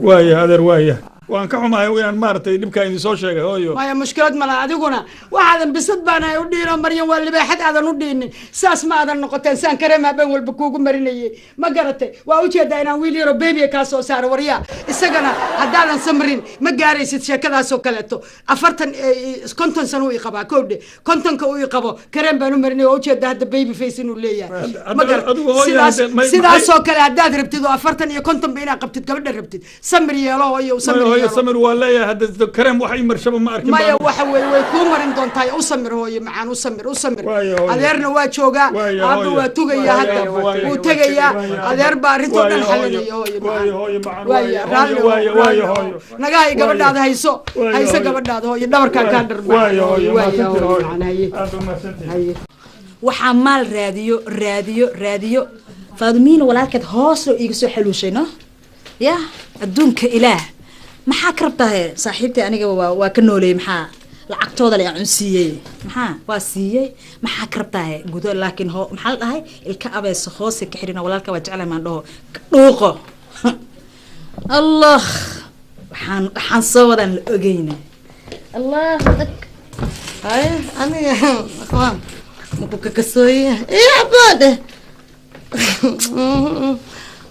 waaya adeer waaya waan ka xumahay inaan maaragtay dhibkaa idin soo sheegay hooyo maya mushkilad mala adiguna waxaadan bisad baanahay u dhiino maryan waa libaaxad aadan u dhiinin saas ma aadan noqoteen saan kareem habeen walba kuugu marinayay ma garatay waa ujeedaa inaan wiil yaro beebiya kaa soo saaro waryaa isagana haddaadan samrin ma gaaraysid sheekadaasoo kaleeto 50 sano uu i qabaa kowdhe 50 uu i qabo kareem baan u marinay waa ujeedaa hadda baby face inuu leeyahay ma garatay sidaasoo kale haddaad rabtid oo 40 iyo 50 ba inaad qabtid gabadha rabtid samir yeelo hooyo samir hooyo samir waa leeyahay hadda kareem wax ii marshaba ma arkin maya waxa weeye way kuu marin doontaa u samir hooyo macaan u samir adeerna waa joogaa aabba waa tugayaa hadda wuu tegayaa adeer baa arrintoo dhan xalinaya hooyo nagahay gabadhaada hayso gabadhaada hooyo dhabarkaa kaa waxaa maal raadiyo faadumiina walaalkeed hoos loo iiga soo xaluushay no ya adduunka ilaah maxaa ka rabtaa saaxiibtay aniga waa ka nooleeyay maxaa lacagtooda la cunsiiyey maxaa waa siiyey maxaa ka rabtaa gudo laakiin maxaa la dhahay ilka abeeso hoose ka xirina walaalka waa jeclay maan dhaho dhuuqo allah waxaan soo wadan la ogeyna allah hay aniga akhwaan muku ka kasooya abade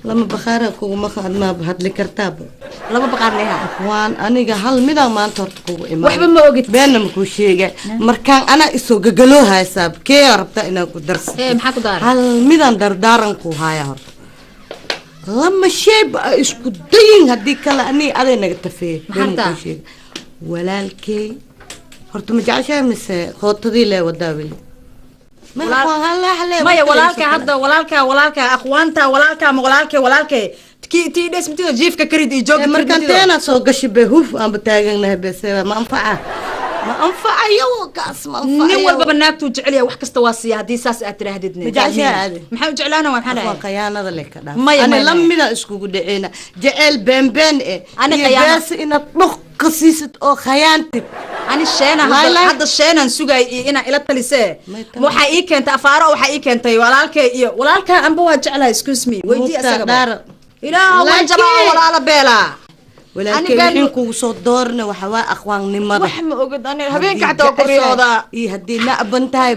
lama bakhaara kugu qaad ma hadli kartaaba lama baqaar leeyahay waan aniga hal midaan maanta horta kugu imaan waxba ma ogid beenna ma ku sheegay markaan ana isoo gagaloo haysaab kee rabta inaan ku darso maxaa ku daaray hal midaan dardaaran ku haya horta lama shay ba isku dayin haddii kale ani aday naga tafee maxaa walaalkay horta ma jeceshahay mise qootadii lee wadaa weli maya walaalka hadda walaalka aqwaanta walaalka tii dhismtiga jiifka karid iyo joog markaan teena soo gashi be huf aan bataaganahay bese ma anfaca yawo kaas ma anfaca nin walba naagtu jecel yahay wax kasta waa siya hadii saas aad tiraahdid maxaa u jeclaana waan xalay waa qayaanada le ka dhaaf ana lamida iskugu dhaceena jecel been ani qayaana ina dhuq qasiisad oo khayaantid ani sheena hadda sheenan sugay ina ila talisee waxa ii keentay afaaro waxa ii keentay walaalka amba waa jeclaa excuse me weydii asaga ilaa waan jabaa walaala beela walaalkay waxaan kugu soo doorna waxa waa aqwaannimada wax ma ogid ani habeenka xataa qoriyooda iyo hadii la abantahay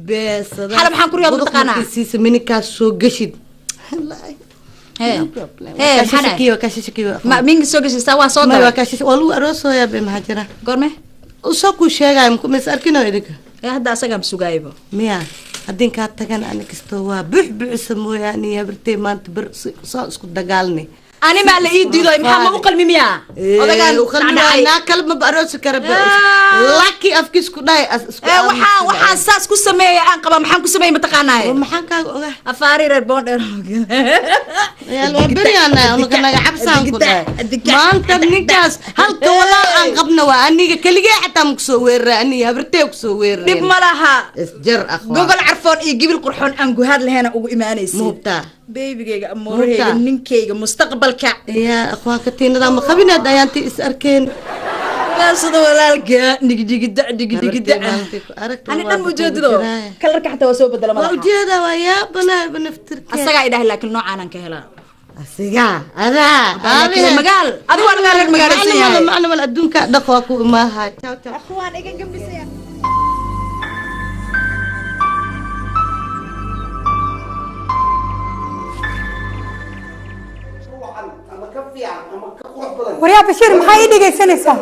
beesada xala maxaan qoriyooda taqaana siisa minikaas soo gashid ma mingi soo gashisa waa soo daray walu aroosoya be mahajira gorme usoo ku sheegay mis arkino idinka hadda asaga sugaaybo miya hadin ka tagan ani kisto waa buuxbuuxsa mooyaane habartay maanta bar soo isku dagaalni ani ma la ii diido maxaa ma u qalmi miya odagaan ana kalma baroosi kara laki afkis ku dhaay waxaan saas ku sameeyay aan qaba maxaan ku sameeyay mataqaanaa maxaan ka ogaa afaari reer bonder yalla bariana unaga naga cabsaan ku dhaay maanta ninkaas halka walaal aan qabna waa aniga kaligay xataa ma soo weeraa aniga habartay ku soo weeraa dib ma laha isjar akhwa gogol carfoon iyo gibil qurxoon aan guhaad laheena ugu imaanaysid muubta beebigayga amoorahayga ninkayga mustaqbalka يا أخوان كتير نظام خبينا دايانتي إسأركين بس هذا ولالك دق أنا دم وجود له كلرك حتى وسوي بدل ما وجوده ويا بنا بنفتر السجاي ده لكن نوع أنا كهلا asiga adaa magaal adigu waa laga reer magaalada yahay macna mal adduunka dhaqo ku imaahay ciao ciao akhwaan iga gambisay waryaa bashiir maxaa ii dhegaysanaysaa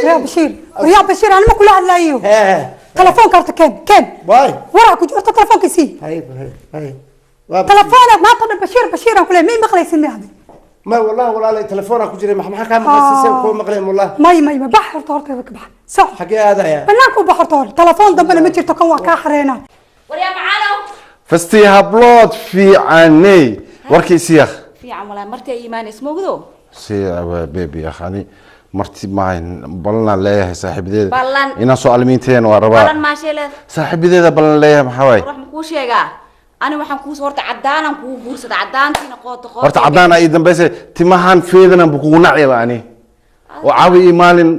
waryaa bashiir waryaa bashiir anima kula hadlaayo telefoonka horta keen waraa ku jirto telefoonka sii telefoon maanta dhan bashiir aan kule may maqlaysin miyaade ما والله ولا تلفونها كجري ما كان مقصصين كو مقلين والله ما بحر طورك بح صح حقي هذا يا بناكو بحر طور تلفون دبل ما جرت كان كا خرينا وريا معانا فستي هبلود في عني وركي سيخ في عملا مرتي ايمان اسمه قدو سي بيبي يا خاني مرتي معي بلنا ليه صاحب ذي بلن انا سؤال ميتين وربا بلن ماشي له صاحب ذي بلن ليه محاوي روح مكو شيغا انا waxaan ku soo horta cadaan ku guursada cadaantina qoto horta cadaan ay dambayse timahan feedan aan buku nacayba ani oo caawi maalin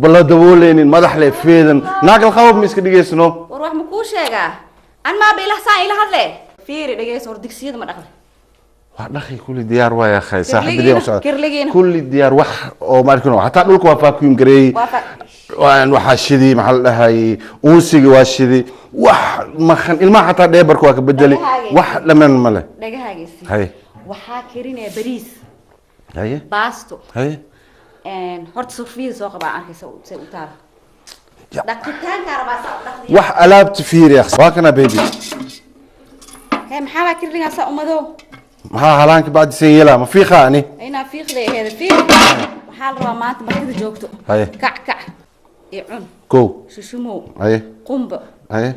bala dabooleenin madax le feedan naagal qawb miska dhigeysno war wax ma ku sheega an ma bilah saa ila hadle fiiri dhigeys hor digsiyada ma dhaqday waa dhaqi kulli diyaar waa ya khay saaxiibadii oo kulli diyaar wax oo markino hatta dhulka waa vacuum gareey waan waxa shidi maxal dhahay uunsiga waa shidi wax ma khan ilma hatta dheebarku waa ka bedeli wax dhamaan male dhagahaagisi hay waxa kirinay bariis hay baasto hay horta surfiid soo qaba arkaysa say u taal dhaqitaanka arbaasa dhaqdi wax alaabta fiiri ya waa kana baby hay maxaa kirinay sa umado maxaa halaanka baad sayela ma fiiqaani ina fiiqday heeda fiiq waxa la rabaa maanta markada joogto hay kac عن كو ششمو اي قنبة اي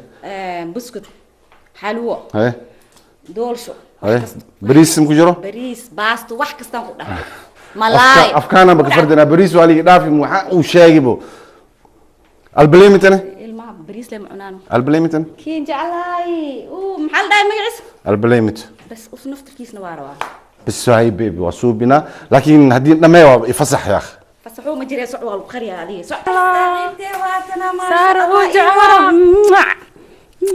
بسكت حلوة اي دولشو اي بريس مكجرو بريس باستو wax kastaan ku dhahay malaay afkaana baka fardana bariis wali dhaafi waxa uu sheegibo albaleemitana ilma bariis la macnaano albaleemitan kiin jacalay oo maxal dhaay magacis albaleemit bas us naftirkiisna waa rabaa bas saay baby wasuubina laakiin hadii dhamay waa fasax yaa فصحوا ما جري صعوا القرية هذه صار وجعوا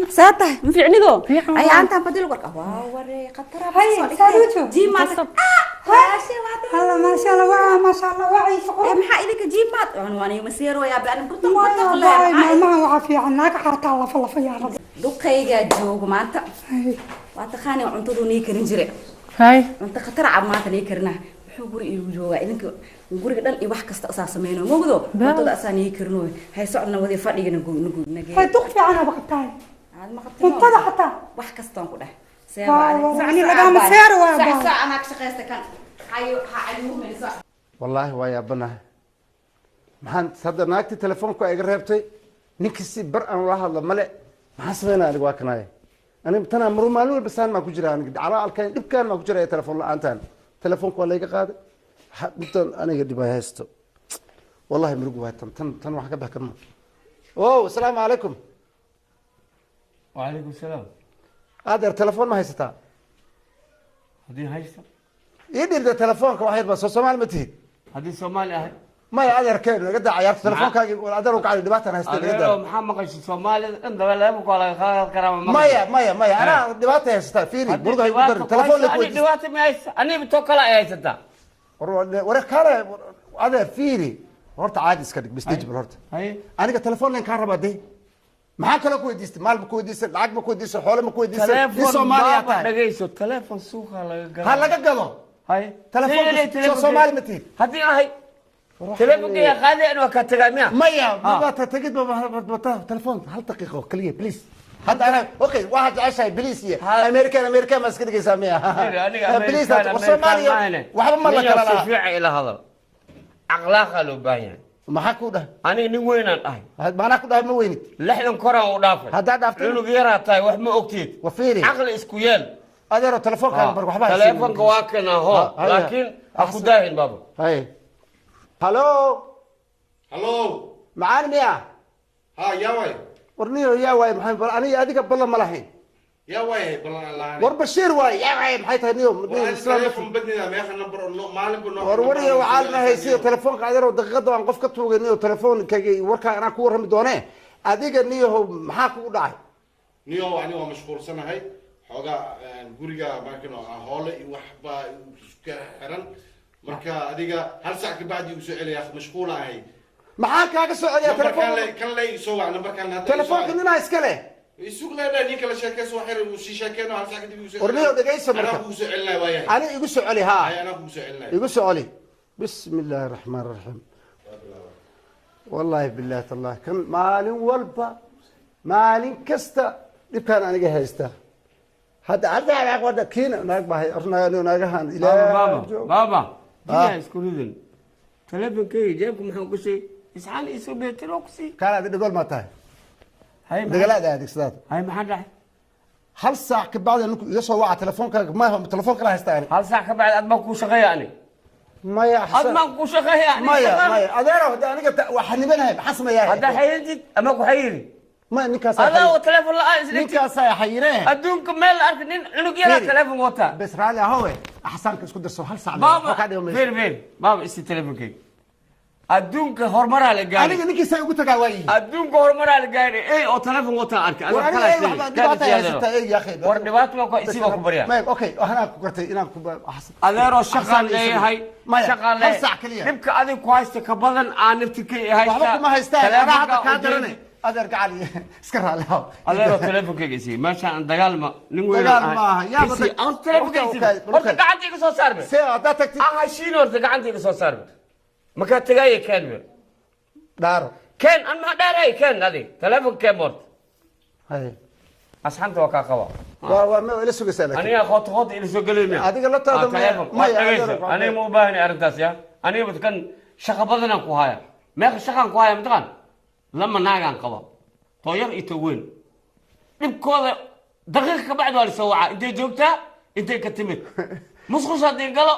ساته في عنده أي أنت بدل ورقة وري قطرة هاي سالوتو جيمات هلا ما شاء الله ما شاء الله وعي شغل ما حقيقة جيمات عنواني مسير ويا بأن برضو ما وعافية عنك حتى الله فلا فيا رب دقيقة جوج ما أنت واتخاني وعنتو نيكرين جري هاي أنت خطر عمات نيكرنا guri iyo jooga idinka guriga dhan iyo wax kasta asaa sameeyno moogdo dadada asaa nii karno hay socodna wadi fadhigana nageen hay duq fiican aba qabtaan aad ma qabtaan intada xataa wax kasta ku dhahay seeba laga ma seero waa sax ana ka shaqeysta kan hayo ha alimu meelsa wallahi waa yaabanahay maxaan sadda naagti telefoonku ay iga reebtay ninkii bar aan la hadlo male maxaan sameynaa aniga waa kanaaye aniga tana maalin walba saan ma ku jiraa aniga cala alkeen dhibkaan ma ku jiraa telefoon la'aantaan telefoonku waa layga qaaday intan aniga dhibay haysto wallahi murugu waa tan wax ka bax karma oo assalaamu calaykum وعليكم السلام adeer telefoon ma haysataa haddii haysto ii dhirda telefoonka wax yar ba soo Soomaali ma tihid haddii Soomaali ahay maya adeerkeen naga daa ciyaarta telefoonkaagi adeer uu kacay dhibaatan haysta naga daa maxaa maqashay Soomaalida in daba leebo kala qaad karaa maya ana dhibaatan haysta fiiri burda hay ku dar telefoon la ku dhibaatan ma haysta aniga to kala ay haysata war kale adeer fiiri horta caadi iska dhig bistage bal horta aniga telefoon leen ka rabaa day maxaa kale ku weydiistay maal ma ku weydiistay lacag ma ku weydiistay xoolo ma ku weydiistay in Soomaaliya tahay dhageyso telefoon suuqa laga galo ha laga galo hay telefoon Soomaali ma tihid haddii ahay telefoonka ya qaadi inuu ka tagay miya maya ma ta tagid ba telefoon hal daqiiqo kaliya please hadda ana okay waxa jeceshahay please ya American ma iska dhigaysaa miya please Soomaaliya waxba ma la kala lahaa fiican ila hadal aqlaaqa loo baahan maxaa ku dhahay aniga nin weynaan ahay maana ku dhahay ma weynid 60 koraan u dhaafay hadda dhaaftay inuu yaraa tahay wax ma ogtid wa fiiri aqli isku yeel adeero telefoonka bar waxba telefoonka waa kana ho laakiin aku daahin baba hay hello macaan miya ha yaa way warniyo yaa way maxay bal aniga adiga ballan ma lahayn yaa way ballan allah war bashiir way yaa way maxay tahay niyo telefoon badnida meeqa number maalin buu war wariyo waxaan nahay si telefoonka adeero daqiiqada aan qof ka tuugay niyo telefoonkaga warka ana ku warami doonee adiga niyo maxaa kugu dhacay niyo ani waa mashquulsanahay xoogaa guriga markan hoole iyo waxba iska xiran marka adiga hal saac ka bacdi uu soo celiyaa mashquul ahay maxaa kaaga soo celiya telefoon kan lay soo waa numberkan hadda telefoonka nina iska leh isuq leedahay ninka la sheekayso wax yar uu si sheekayno hal saac kadib uu soo warniyo dhageyso marka uu soo celinay waayahay ani igu soo celi ha ana ku soo celinay igu soo celi bismillaahir rahmaanir rahiim wallahi billahi tallaah kan maalin walba maalin kasta dhibkaan aniga haysta hadda ardaa wada kiina naag baa arnaa naagahan ilaa baba diya isku ridin telefonkeyga jeebka maxaa ku shay isxaal isu beetiro ku sii kaana dhigol ma tahay dagalaad adeegsadad hay maxaa dhacay hal saac ka bacdi ninku iga soo waca telefonkaaga ma telefoonka la haystaa hal saac ka bacdi aad ma ku shaqeeya ani maya aad ma ku shaqeeya ani maya adeero hada aniga waxa nibanahay maxaa sameeyaa hada xayirtid ama ku xayiri ما نكاس هذا تلفون لا نكاس حيريه ادونك ميل ارك نين عنق يلا تلفون وتا بس رالي هو احسن كسكو درسو هل ساعه بابا فين بابا استي تلفون كي ادونك هرمرا لا غاري انا نكي ساي ugu tagaa way ادونك هرمرا لا غاري اي او تلفون وتا ارك انا خلاص يا اخي ور دبات ما كو اسي ku bariya ما اوكي انا ku gartay inaan ku احسن adeero shaqan leeyahay shaqan leeyahay dibka adiga ku haysta ka badan aan naftikay haysta waxba kuma haystaa telefoonka ka daranay adeer gacali iska raaliho adeero telefonkeyga isii meesha aan dagaal ma nin weyn dagaal ma aha yaa badan aan telefonkeyga horta gacantayga soo saarbe see adaa tagtay ah shiin horta gacantayga soo saarbe maka tagay keen daaro keen an ma dhaaray keen adi telefonkee mort hay asxanta waa ka qaba waa ma ila sugaysaa laakiin aniga qoto ila soo galay adiga la taada ma aniga ma u baahan arrintaas ya aniga badkan shaqo badan aan ku haya meeqa shaqan ku haya midqan lama naagaan qaba tooyar ito weyn dhibkooda daqiiq ka bacdi waa la soo wacaa intay joogtaa intay ka timid musqusha haddii galo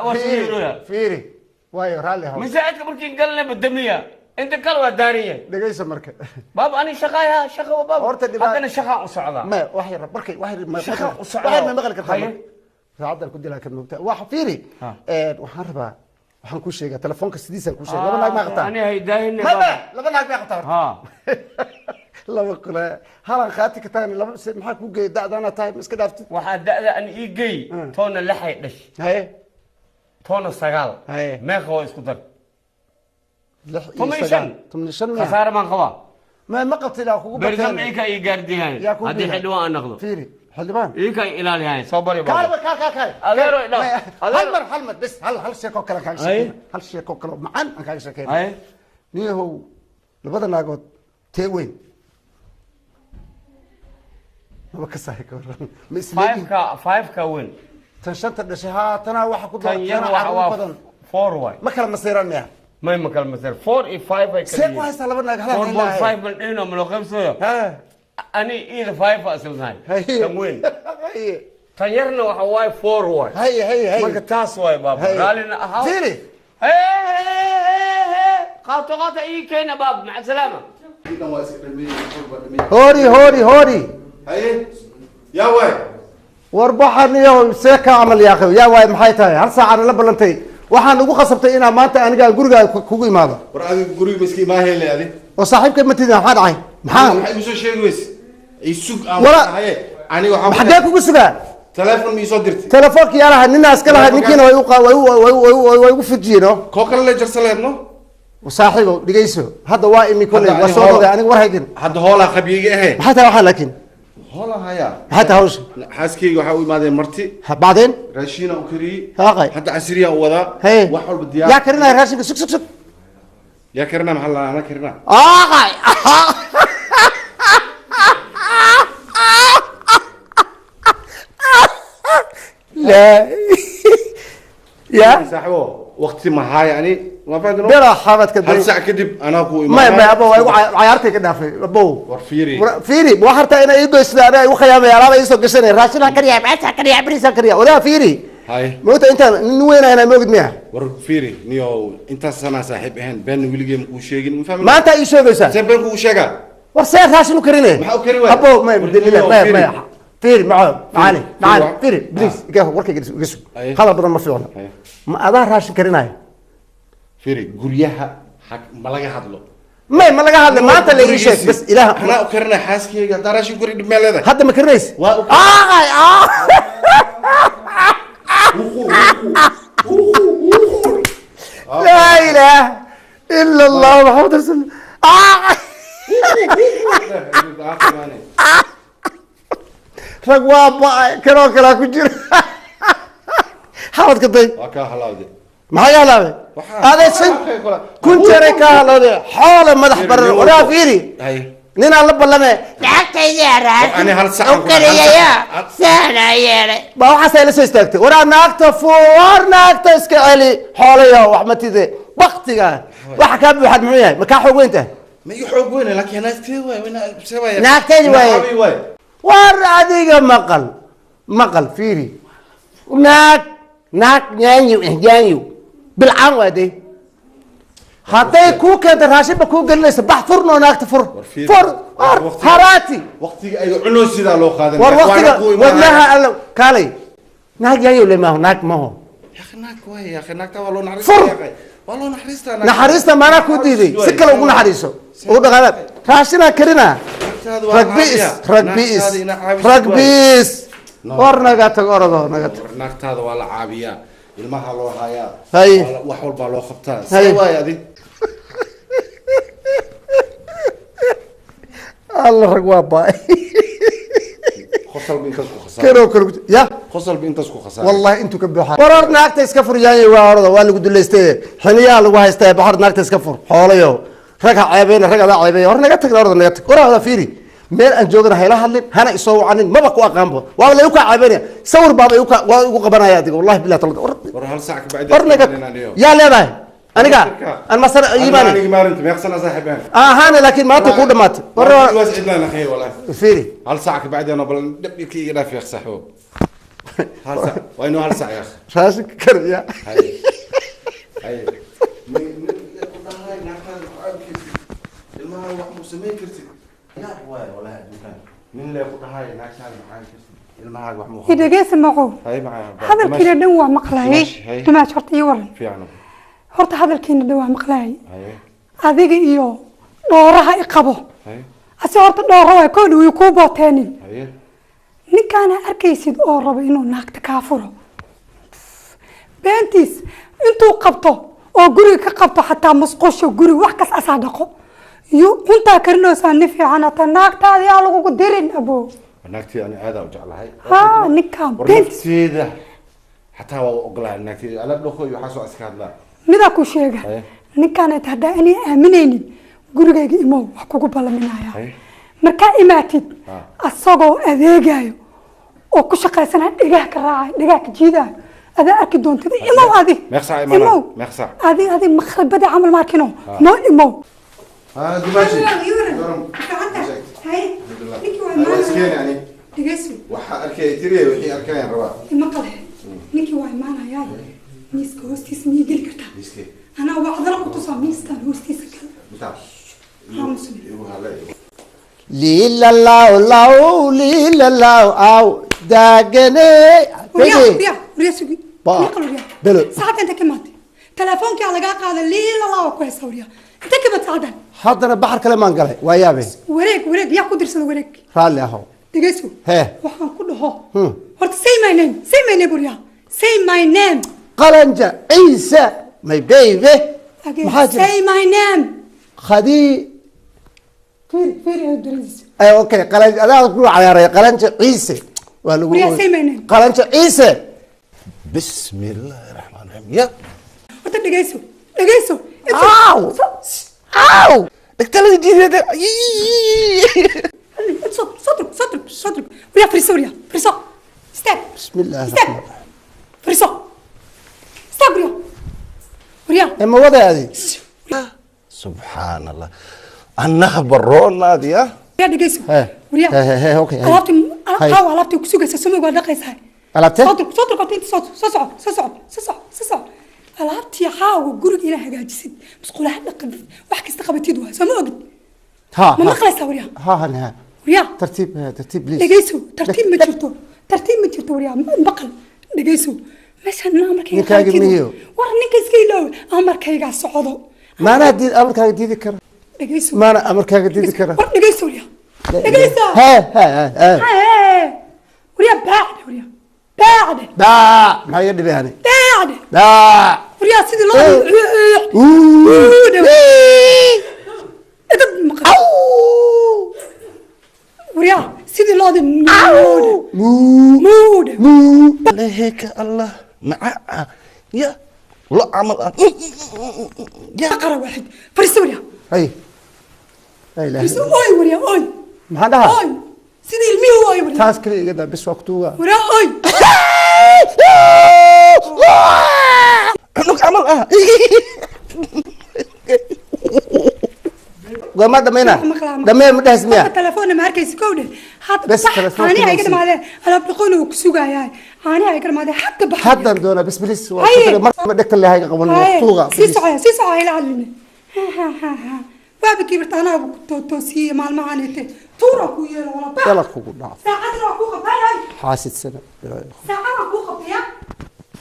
waa siirooya fiiri waayo raalli haw masaajidka markii galna badamiya inta kale waa daariya dhagayso marka baab ani shaqaaya shaqa baab horta haddana shaqa u socda ma wax yar markay wax yar ma shaqa u socda wax ma maqal kartaa saacadda ku dilaa ka moogta wax fiiri waxaan rabaa waxaan ku sheegaa telefoonka sidiisa ku sheegay laba naag ma qabtaa ani hay daahin laba naag ma qabtaa ha laba kale halan qaati ka tahay laba maxaa ku geey da'dana tahay iska dhaaftid waxa da'da an ii geey toona la hay dhash hay toona sagaal hay meeqa waa isku dar tumishan khasaare maan qabaa ما قلت له اخوك برزم ايكا يقارديهاي هذه حلوه النقض فيري حلبان ايكا الاليهاي صبري بابا كاي اليرو هل بس هل شيء كوكلا كان شيء هل شيء كوكلا معن كان شيء اي ني هو لبدا ناقود تي وين ما كساي كورن مسلمين 5 كا وين تنشنت دشها تنا waxa ku badan 4 way ma kala masiiranaya ما مكان مثلا 4 اي 5 اي كده سيكو هسه لبنا هلا 4.5 من هنا من الخمسه ها اني اذا 5 اصل هاي كم وين طيرنا وحواي 4 واي هي ما تاس واي بابا قالنا اها فيري قاطع اي كاين باب مع السلامه هوري هي يا واي واربحني يا سيكا عمل يا اخي يا واي maxay tahay hal saac aan la balantay waxaan ugu qasabtay inaan maanta aniga guriga kugu imaado war adiga guriga miskiin ma heelay adi oo saaxiibkay ma tidin waxa dhacay maxaa isu sheegays isug aan wahay ani waxa maxaa kugu sugaa telefoon mi soo dirtay telefoonki yaraha nina iska lahayd ninkiina way ugu fijiino ko kale la jarsaleedno saaxiibo dhigayso hadda waa imi kulay waa soo dhogay aniga war haydin hadda hoola qabiiga ahay maxaa tahay waxa laakiin هلا هيا حتى هوش حاسكي وحاول ماذا مرتي بعدين راشينا وكري هاقي حتى عسيريا ووضع وحول بالديار يا كرنا راشك سك سك سك يا كرنا محلا انا كرنا هاقي لا يا صاحبه وقت ما هاي يعني ما فادنا بلا حابت كده هل ساعه كدب انا اكو ما ابو عيارتي كده في ابو ورفيري فيري وحرتا انا ايدو اسلا انا وخيامه يا رابا يسو قشني راشنا كريا بعتها كريا بريسا كريا ولا فيري هاي موت انت وين انا موجود معها ورفيري نيو انت سنه صاحب اهن بين وليجي مكو شيغين ما انت اي شيغيسا سبب كو شيغا ورسير راشنو كرينه ما كريوا ابو ما ما فيري معاني فيري بليز قهوه وركي قسو هذا بدل ما فيونا ما ادا راشن كريناي فيري غريها حق ما laga hadlo ما laga hadlay maanta la ii sheeg bas ilaah anaa u karinay xaaskeyga haddaa raashin guri dhib meeleeda hadda ma karinays لا إله إلا الله محمد رسول الله رقوا كانوا كلا كجير حاول كطي ما هي هلاوي هذا سن كنت ركا هلاوي حول مدح بر ولا فيري نينا الله بلنا لعبت يا أنا هالساعة وكريا يا سهلا يا ما هو حسين لسه استكت ورا ناقته فور ناقته اسكالي حوليا وحمتي ذي وقتها وحكى بواحد معي ما كان حق وينته ما يحوق وين لكن ناقتي وين بسوي ناقتي وين ورا ديقة مقل فيري ناق يانيو بالعام دي حتى كوك انت راشد بكوك قال لي صباح فرن وناك تفر فر هراتي وقتي اي عنو سيدا لو قادن وقتي والله كالي ناك يانيو اللي ما هو ناك ما هو يا اخي ناك وي يا اخي ناك والله نحرس فر والله نحرستا نحرستا ما انا كنت دي سكه لو نحرسو ودغلب راشنا كرنا ركبيس ورنا تقردو ناقتاada waa la caabiyaa ilmaha loo hayaa hay wax walba loo qabtaa say way adin الله رقوا باي خسر بنتس ku khasaar كانوا يا خسر بنتس ku khasaar والله انتو كبوحه ورر ناقته iska fur yaayay waa orada waa lagu duleystay xiliyaa lagu haystay baxar naagta iska fur xoolayo raga ceebeen raga ceebeen hor naga tag orada naga tag orada fiiri meel aan joogana hayla hadlin hana isoo wacanin maba ku aqaanbo waa la igu caabeynaya sawir baaba igu qabanaya adiga wallahi billahi taala war hal saac ka bacdi ornaga yaa leedahay aniga aan masar iimaan aniga maarinta meeqsana saaxiibaan ahana laakiin maanta ku dhamaatay war was cidlana khayr wallahi fiiri hal saac ka bacdi ana bal dabkii iga dhaaf yax saxo hal saac waa inuu hal saac yax raashin kariya hay ilmaha wax musamay kartid لا ولا دكان من اللي يقطع هاي هناك كان معاك المعاق محمود إذا جيس معه هذا الكينا دوا مقلاي تما شرط يورن فعلا هرت هذا الكينا دوا مقلاي هذيك إيو دورها إقبو أسيرت دورها يكون ويكوبو تاني نكان أركيسيد أو ربي إنه ناك تكافره بنتيس أنتو قبطو أو جوري كقبطو حتى مسقوش جوري وحكس أصادقه يو أنت كرنوس نفي عنا تناك تادي على قدرين أبو ناكتي أنا هذا وجعلها ها نكام بنت سيدة حتى وأقلع ناكتي أنا بلوخو يحاسو أسكاد لا ماذا كوشيجا نكانت هدا أني آمنيني قولوا جي إمو حقوق بلا منايا مركا إماتي الصقو أذيجايو أو كشقة سنة دقاك راعي دقاك جيدا هذا أكيد دون تدي إمو هذه مخسع إمو مخسع هذه مخرب بدأ عمل ماكينو ما إمو هذا ماشي هاي والله سكين يعني دقيسو وحا أركي تري وحي أركان روا المقلة نيكي واي معنا يا ميسك هوستيس مي قل كرتا أنا وعذرك وتصا ميسكان هوستيس كل بتاع ليلا لاو لاو ليلا لاو أو داقني ريا سوقي نقل ريا بلو ساعات أنت كمان تلفونك على قاعدة ليلا لاو كويس وريا أنت كمان ساعدان حضر بحر كلام قال ويابي وريك يا قدر سن وريك رالي أهو دقيسو ها وحن كله هو هرت say my name بريا say my name قلنجة عيسى my baby say my name خدي فير دريس أي أوكي قلنجة أنا أقول على قلنجة عيسى بريا say my name قلنجة عيسى بسم الله الرحمن الرحيم يا هرت دقيسو أو أو دكتور جديد صدرك ويا فريسوريا فريسو ستيب بسم الله الرحمن الرحيم فريسو ستيب وريا اما وضع هذه سبحان الله النخبة الرون هذه يا دقيسو وريا ها اوكي علابتي كسوغا سمو غدا قيساي علابتي صدرك انت صوت alaabtii xaawo guriga ila hagaajisid musqulaha dhaqan wax kasta qabatid waa sama ogid ma maqlaysaa wariya ها wariya ترتيب ليش dhegeyso tartiib ma jirto wariya maqal dhegeyso meeshan amarkayga ninkaaga miyo war ninka iska ilaaw amarkayga socdo ما انا دي امرك دي ذكر dhegeyso ما أنا أمرك هذا تيجي كذا war dhegeyso wariya dhegeyso ها wariya baacde wariya baacde باع ما يدري بيعني baacde باع wariya sidii loo wariya sidii loo muude لهيك الله مع يا لا عمل يا قرا واحد فريسة wariya هاي لا إله فريسة إلا الله oy wariya oy ما ده oy sidii ilmihii oy wariya تاس كلي كده بس وقتوها wariya oy عنك عمل وما دمينا دمينا مدهس مياه telefoon ma arkaysi kowde بس telefoon ani ay gadamaade alaab dhaqoon uu kusugayahay ani ay gadamaade hadda bax حدا دونا بس بليس هاي. ما بدك اللي هاي قبل وقتوها si socay la hadline baabkii bartaana ku toosiye maalmahanete tuura ku yeelo wala يلا كوكو نعم saacadna ku qabay حاسد سنة saacadna ku qabaya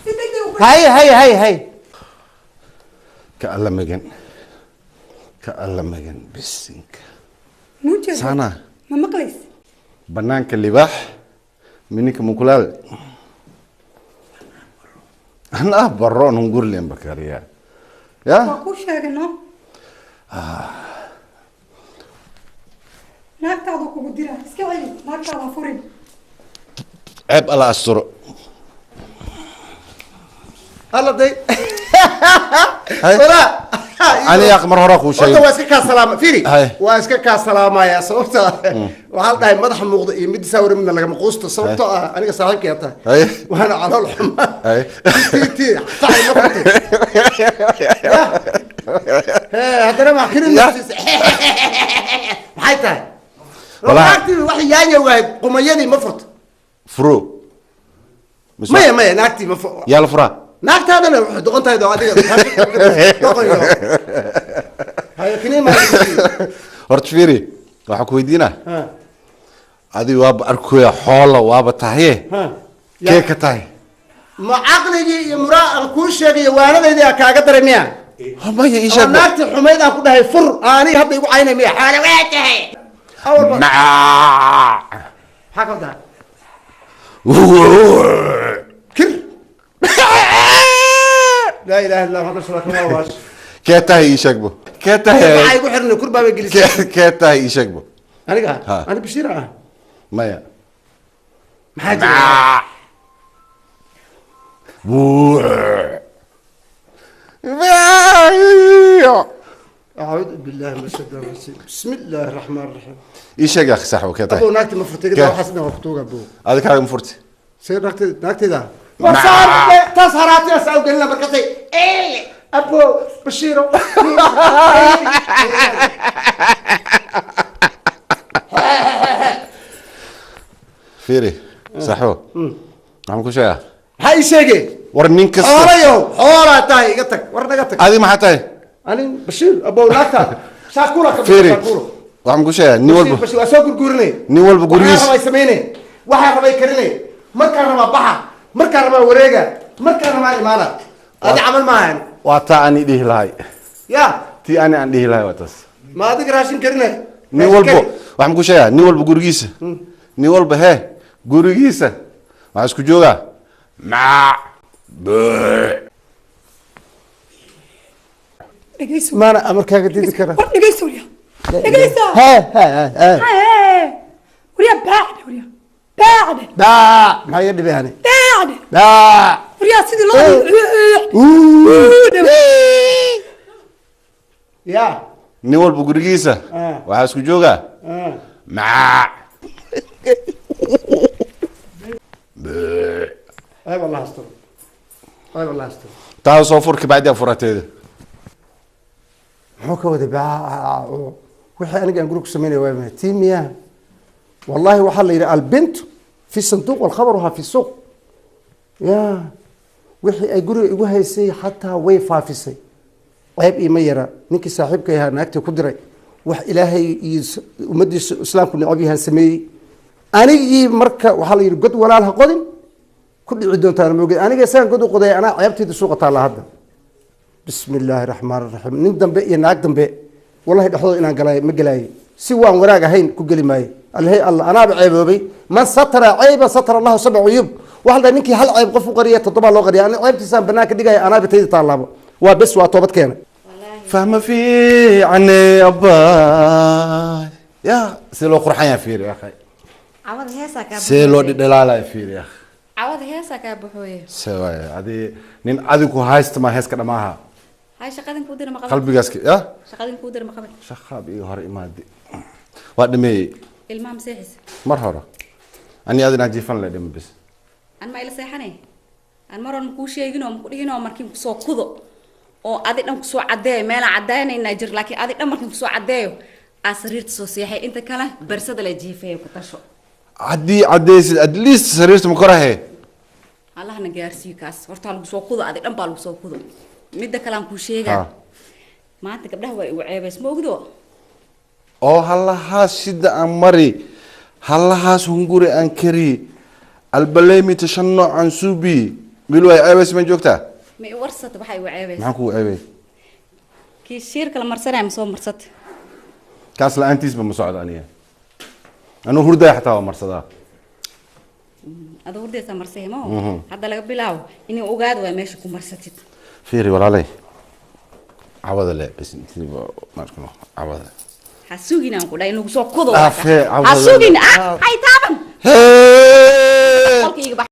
si degdeg هاي كألا مجن كألا مجن بسنك muujee سانا ma maqlays بنانك اللباح منك مكلال أنا برون نقول لهم بكاريا يا waa ku sheegano naagtaada kugu dira iska celi naagtaada furin عيب على أسر هلا دي هاي. ولا أنا يا أخي مرة أخو horta شيء waa iska kaa salaama firi هاي. waa iska kaa salaamaya sababta waxaa dhahay madaxa muuqda iyo mid sawir midna lagama quusto sababtoo ah aniga saaxiibkay tahay هاي waana calool xumaa هاي ti saxay noqotay haddana ma kirin maxay tahay والله. naagtii wax yaanya waay qumayadii ma furto فرو maya naagtii ma furto يا الفرا naagtaadana waxay doqon tahay doo adiga doqoyo haya kinii ma horta fiiri waxaa ku weydiinaa ha adiga waaba arkoya xoola waaba tahaye ha kee ka tahay ma caqligii iyo muraa aan kuu sheegayo waanadaydii aa kaaga daray miya maya ii oo sheeg naagtii xumayd aan ku dhahay fur aniga hadda igu caynay miya xaala waa tahay awalba maxaa ka tahay kir laa ilaaha illa allah muxamad sallallahu alaihi wasallam kee tahay ii sheegbo kee maxaa tahay igu xirnay kur baaba gelisay kee tahay ii sheegbo aniga Ha. ani bashiir ah maya maxaa jira أعوذ بالله من الشيطان الرجيم بسم الله الرحمن الرحيم ii sheeg yaa sax kee أبو tahay ناكتي مفرتي كده وحسنا وقتوها أبو adi kaaga ma furti سير ناكتي ده وصار تصهراتي أسأل قلنا بركتي إيه أبو بشيرو fiiri saxo maxaan ku sheegaa هاي شيء war nin kasta حواليو حوالي تاي قتك ورنا قتك adi maxaa tahay أنا بشير أبو ناكتا شاكورا fiiri شاكورا waxaan ku sheegaa nin walba بشير أسوق الجورني nin walba gurigiis gurigiis waxay sameeyeen waxa rabay karinay markaan rabaa baxa markaan rabaa wareega markaan rabaa imaana adi camal maahan waa taa aan ii dhihi lahay ya tii ani aan dhihi lahay waa taas ma adiga raashin karinay nin walba waxaan ku sheegaa nin walba gurigiisa nin walba hee gurigiisa waxaa isku joogaa maac dhegeyso maana amarkaaga didi kara war dhegeyso wariya dhegeyso wariya baacde wariya baacde baa maxaa dhibi yani baacde baa wariya sidii loo ya nin walba gurigiisa waxaa isku joogaa maac ay wallah astro ay wallah astro taa soo fur kabacdi furateeda muxuu ka waday baa wixii aniga aan guriga ku sameynay waa maxay tiimiya wallahi waxaa la yidhi albintu fi sanduuq walkhabaruha fi suuq ya wixii ay guriga igu haysay xataa way faafisay ceeb iima yara ninkii saaxiibka ahaa naagtii ku diray wax ilaahay iyo ummaddiisa islaamku necab yahaan sameeyey anigii marka waxaa la yidhi god walaal ha qodin ku dhici doontaan moogay aniga isagaan god u qoday anaa ceebtayda suuqa taalla hadda bismi illaahi raxmaan raxiim nin dambe iyo naag dambe wallahi dhexdooda inaan galay ma galaayo si waan wanaag ahayn ku geli maayo alhay allah anaaba ceeboobay man satara cayba satara allahu sabca cuyub waxa la ninkii hal cayb qof u qariya toddoba loo qariya ana ceybtiisaan banaanka dhigaya anaaba tayda taalaabo waa bes waa toobad keena fahma fi ani abba ya si loo qurxan yaa fiiri akhay عوض هيسا كاب si loo dhidhalaalaya fiiri akhay عوض هيسا كاب بحوي saway adi nin adigu haysta ma heeska dhamaaha هاي شقادن كودر ما قبل qalbigaaski ya شقادن كودر ما قبل shaqaab iyo hore imaadi waa dhameeyey المام سيحس mar hore ani adina jiifan la dhim bis أنا ما إلا سيحني أنا مرة مكوشي يجينو مكودينو مركين كسو كودو أو أدي نم كسو عداي مالا عداي نيجر لكن أدي نم مركين كسو عدايو أسريرت سوسيحي أنت كلا برسد لا جيفه وكتشو haddii cadaysid at least sariirta ma korahe الله نجارسي كاس ورتا لو سو كودو أدي نم بالو سو كودو ميدا كلام كوشيغا ما أنت قبلها وعيبس موجودو oo halahaas sida aan mari halahaas hunguri aan kari albaleymi tashanno aan suubi milu ay ceebays ma joogtaa ما ورثت بحي وعيبس maxaan kugu ceebay كي شير كلا مرسنا مسو مرست kaas la-aantiisba ma socdo aniga anuu hurdaya xataa waa marsadaa هذا ودي سمرسيه ما هذا لقى بلاو إني أوجاد وماشي كمرستيت fiiri walaalay cawada le bas intii markano cawada حسوقنا نقول إنه سو كذا عفوا، عفوا. حسوقنا هاي تابن قولك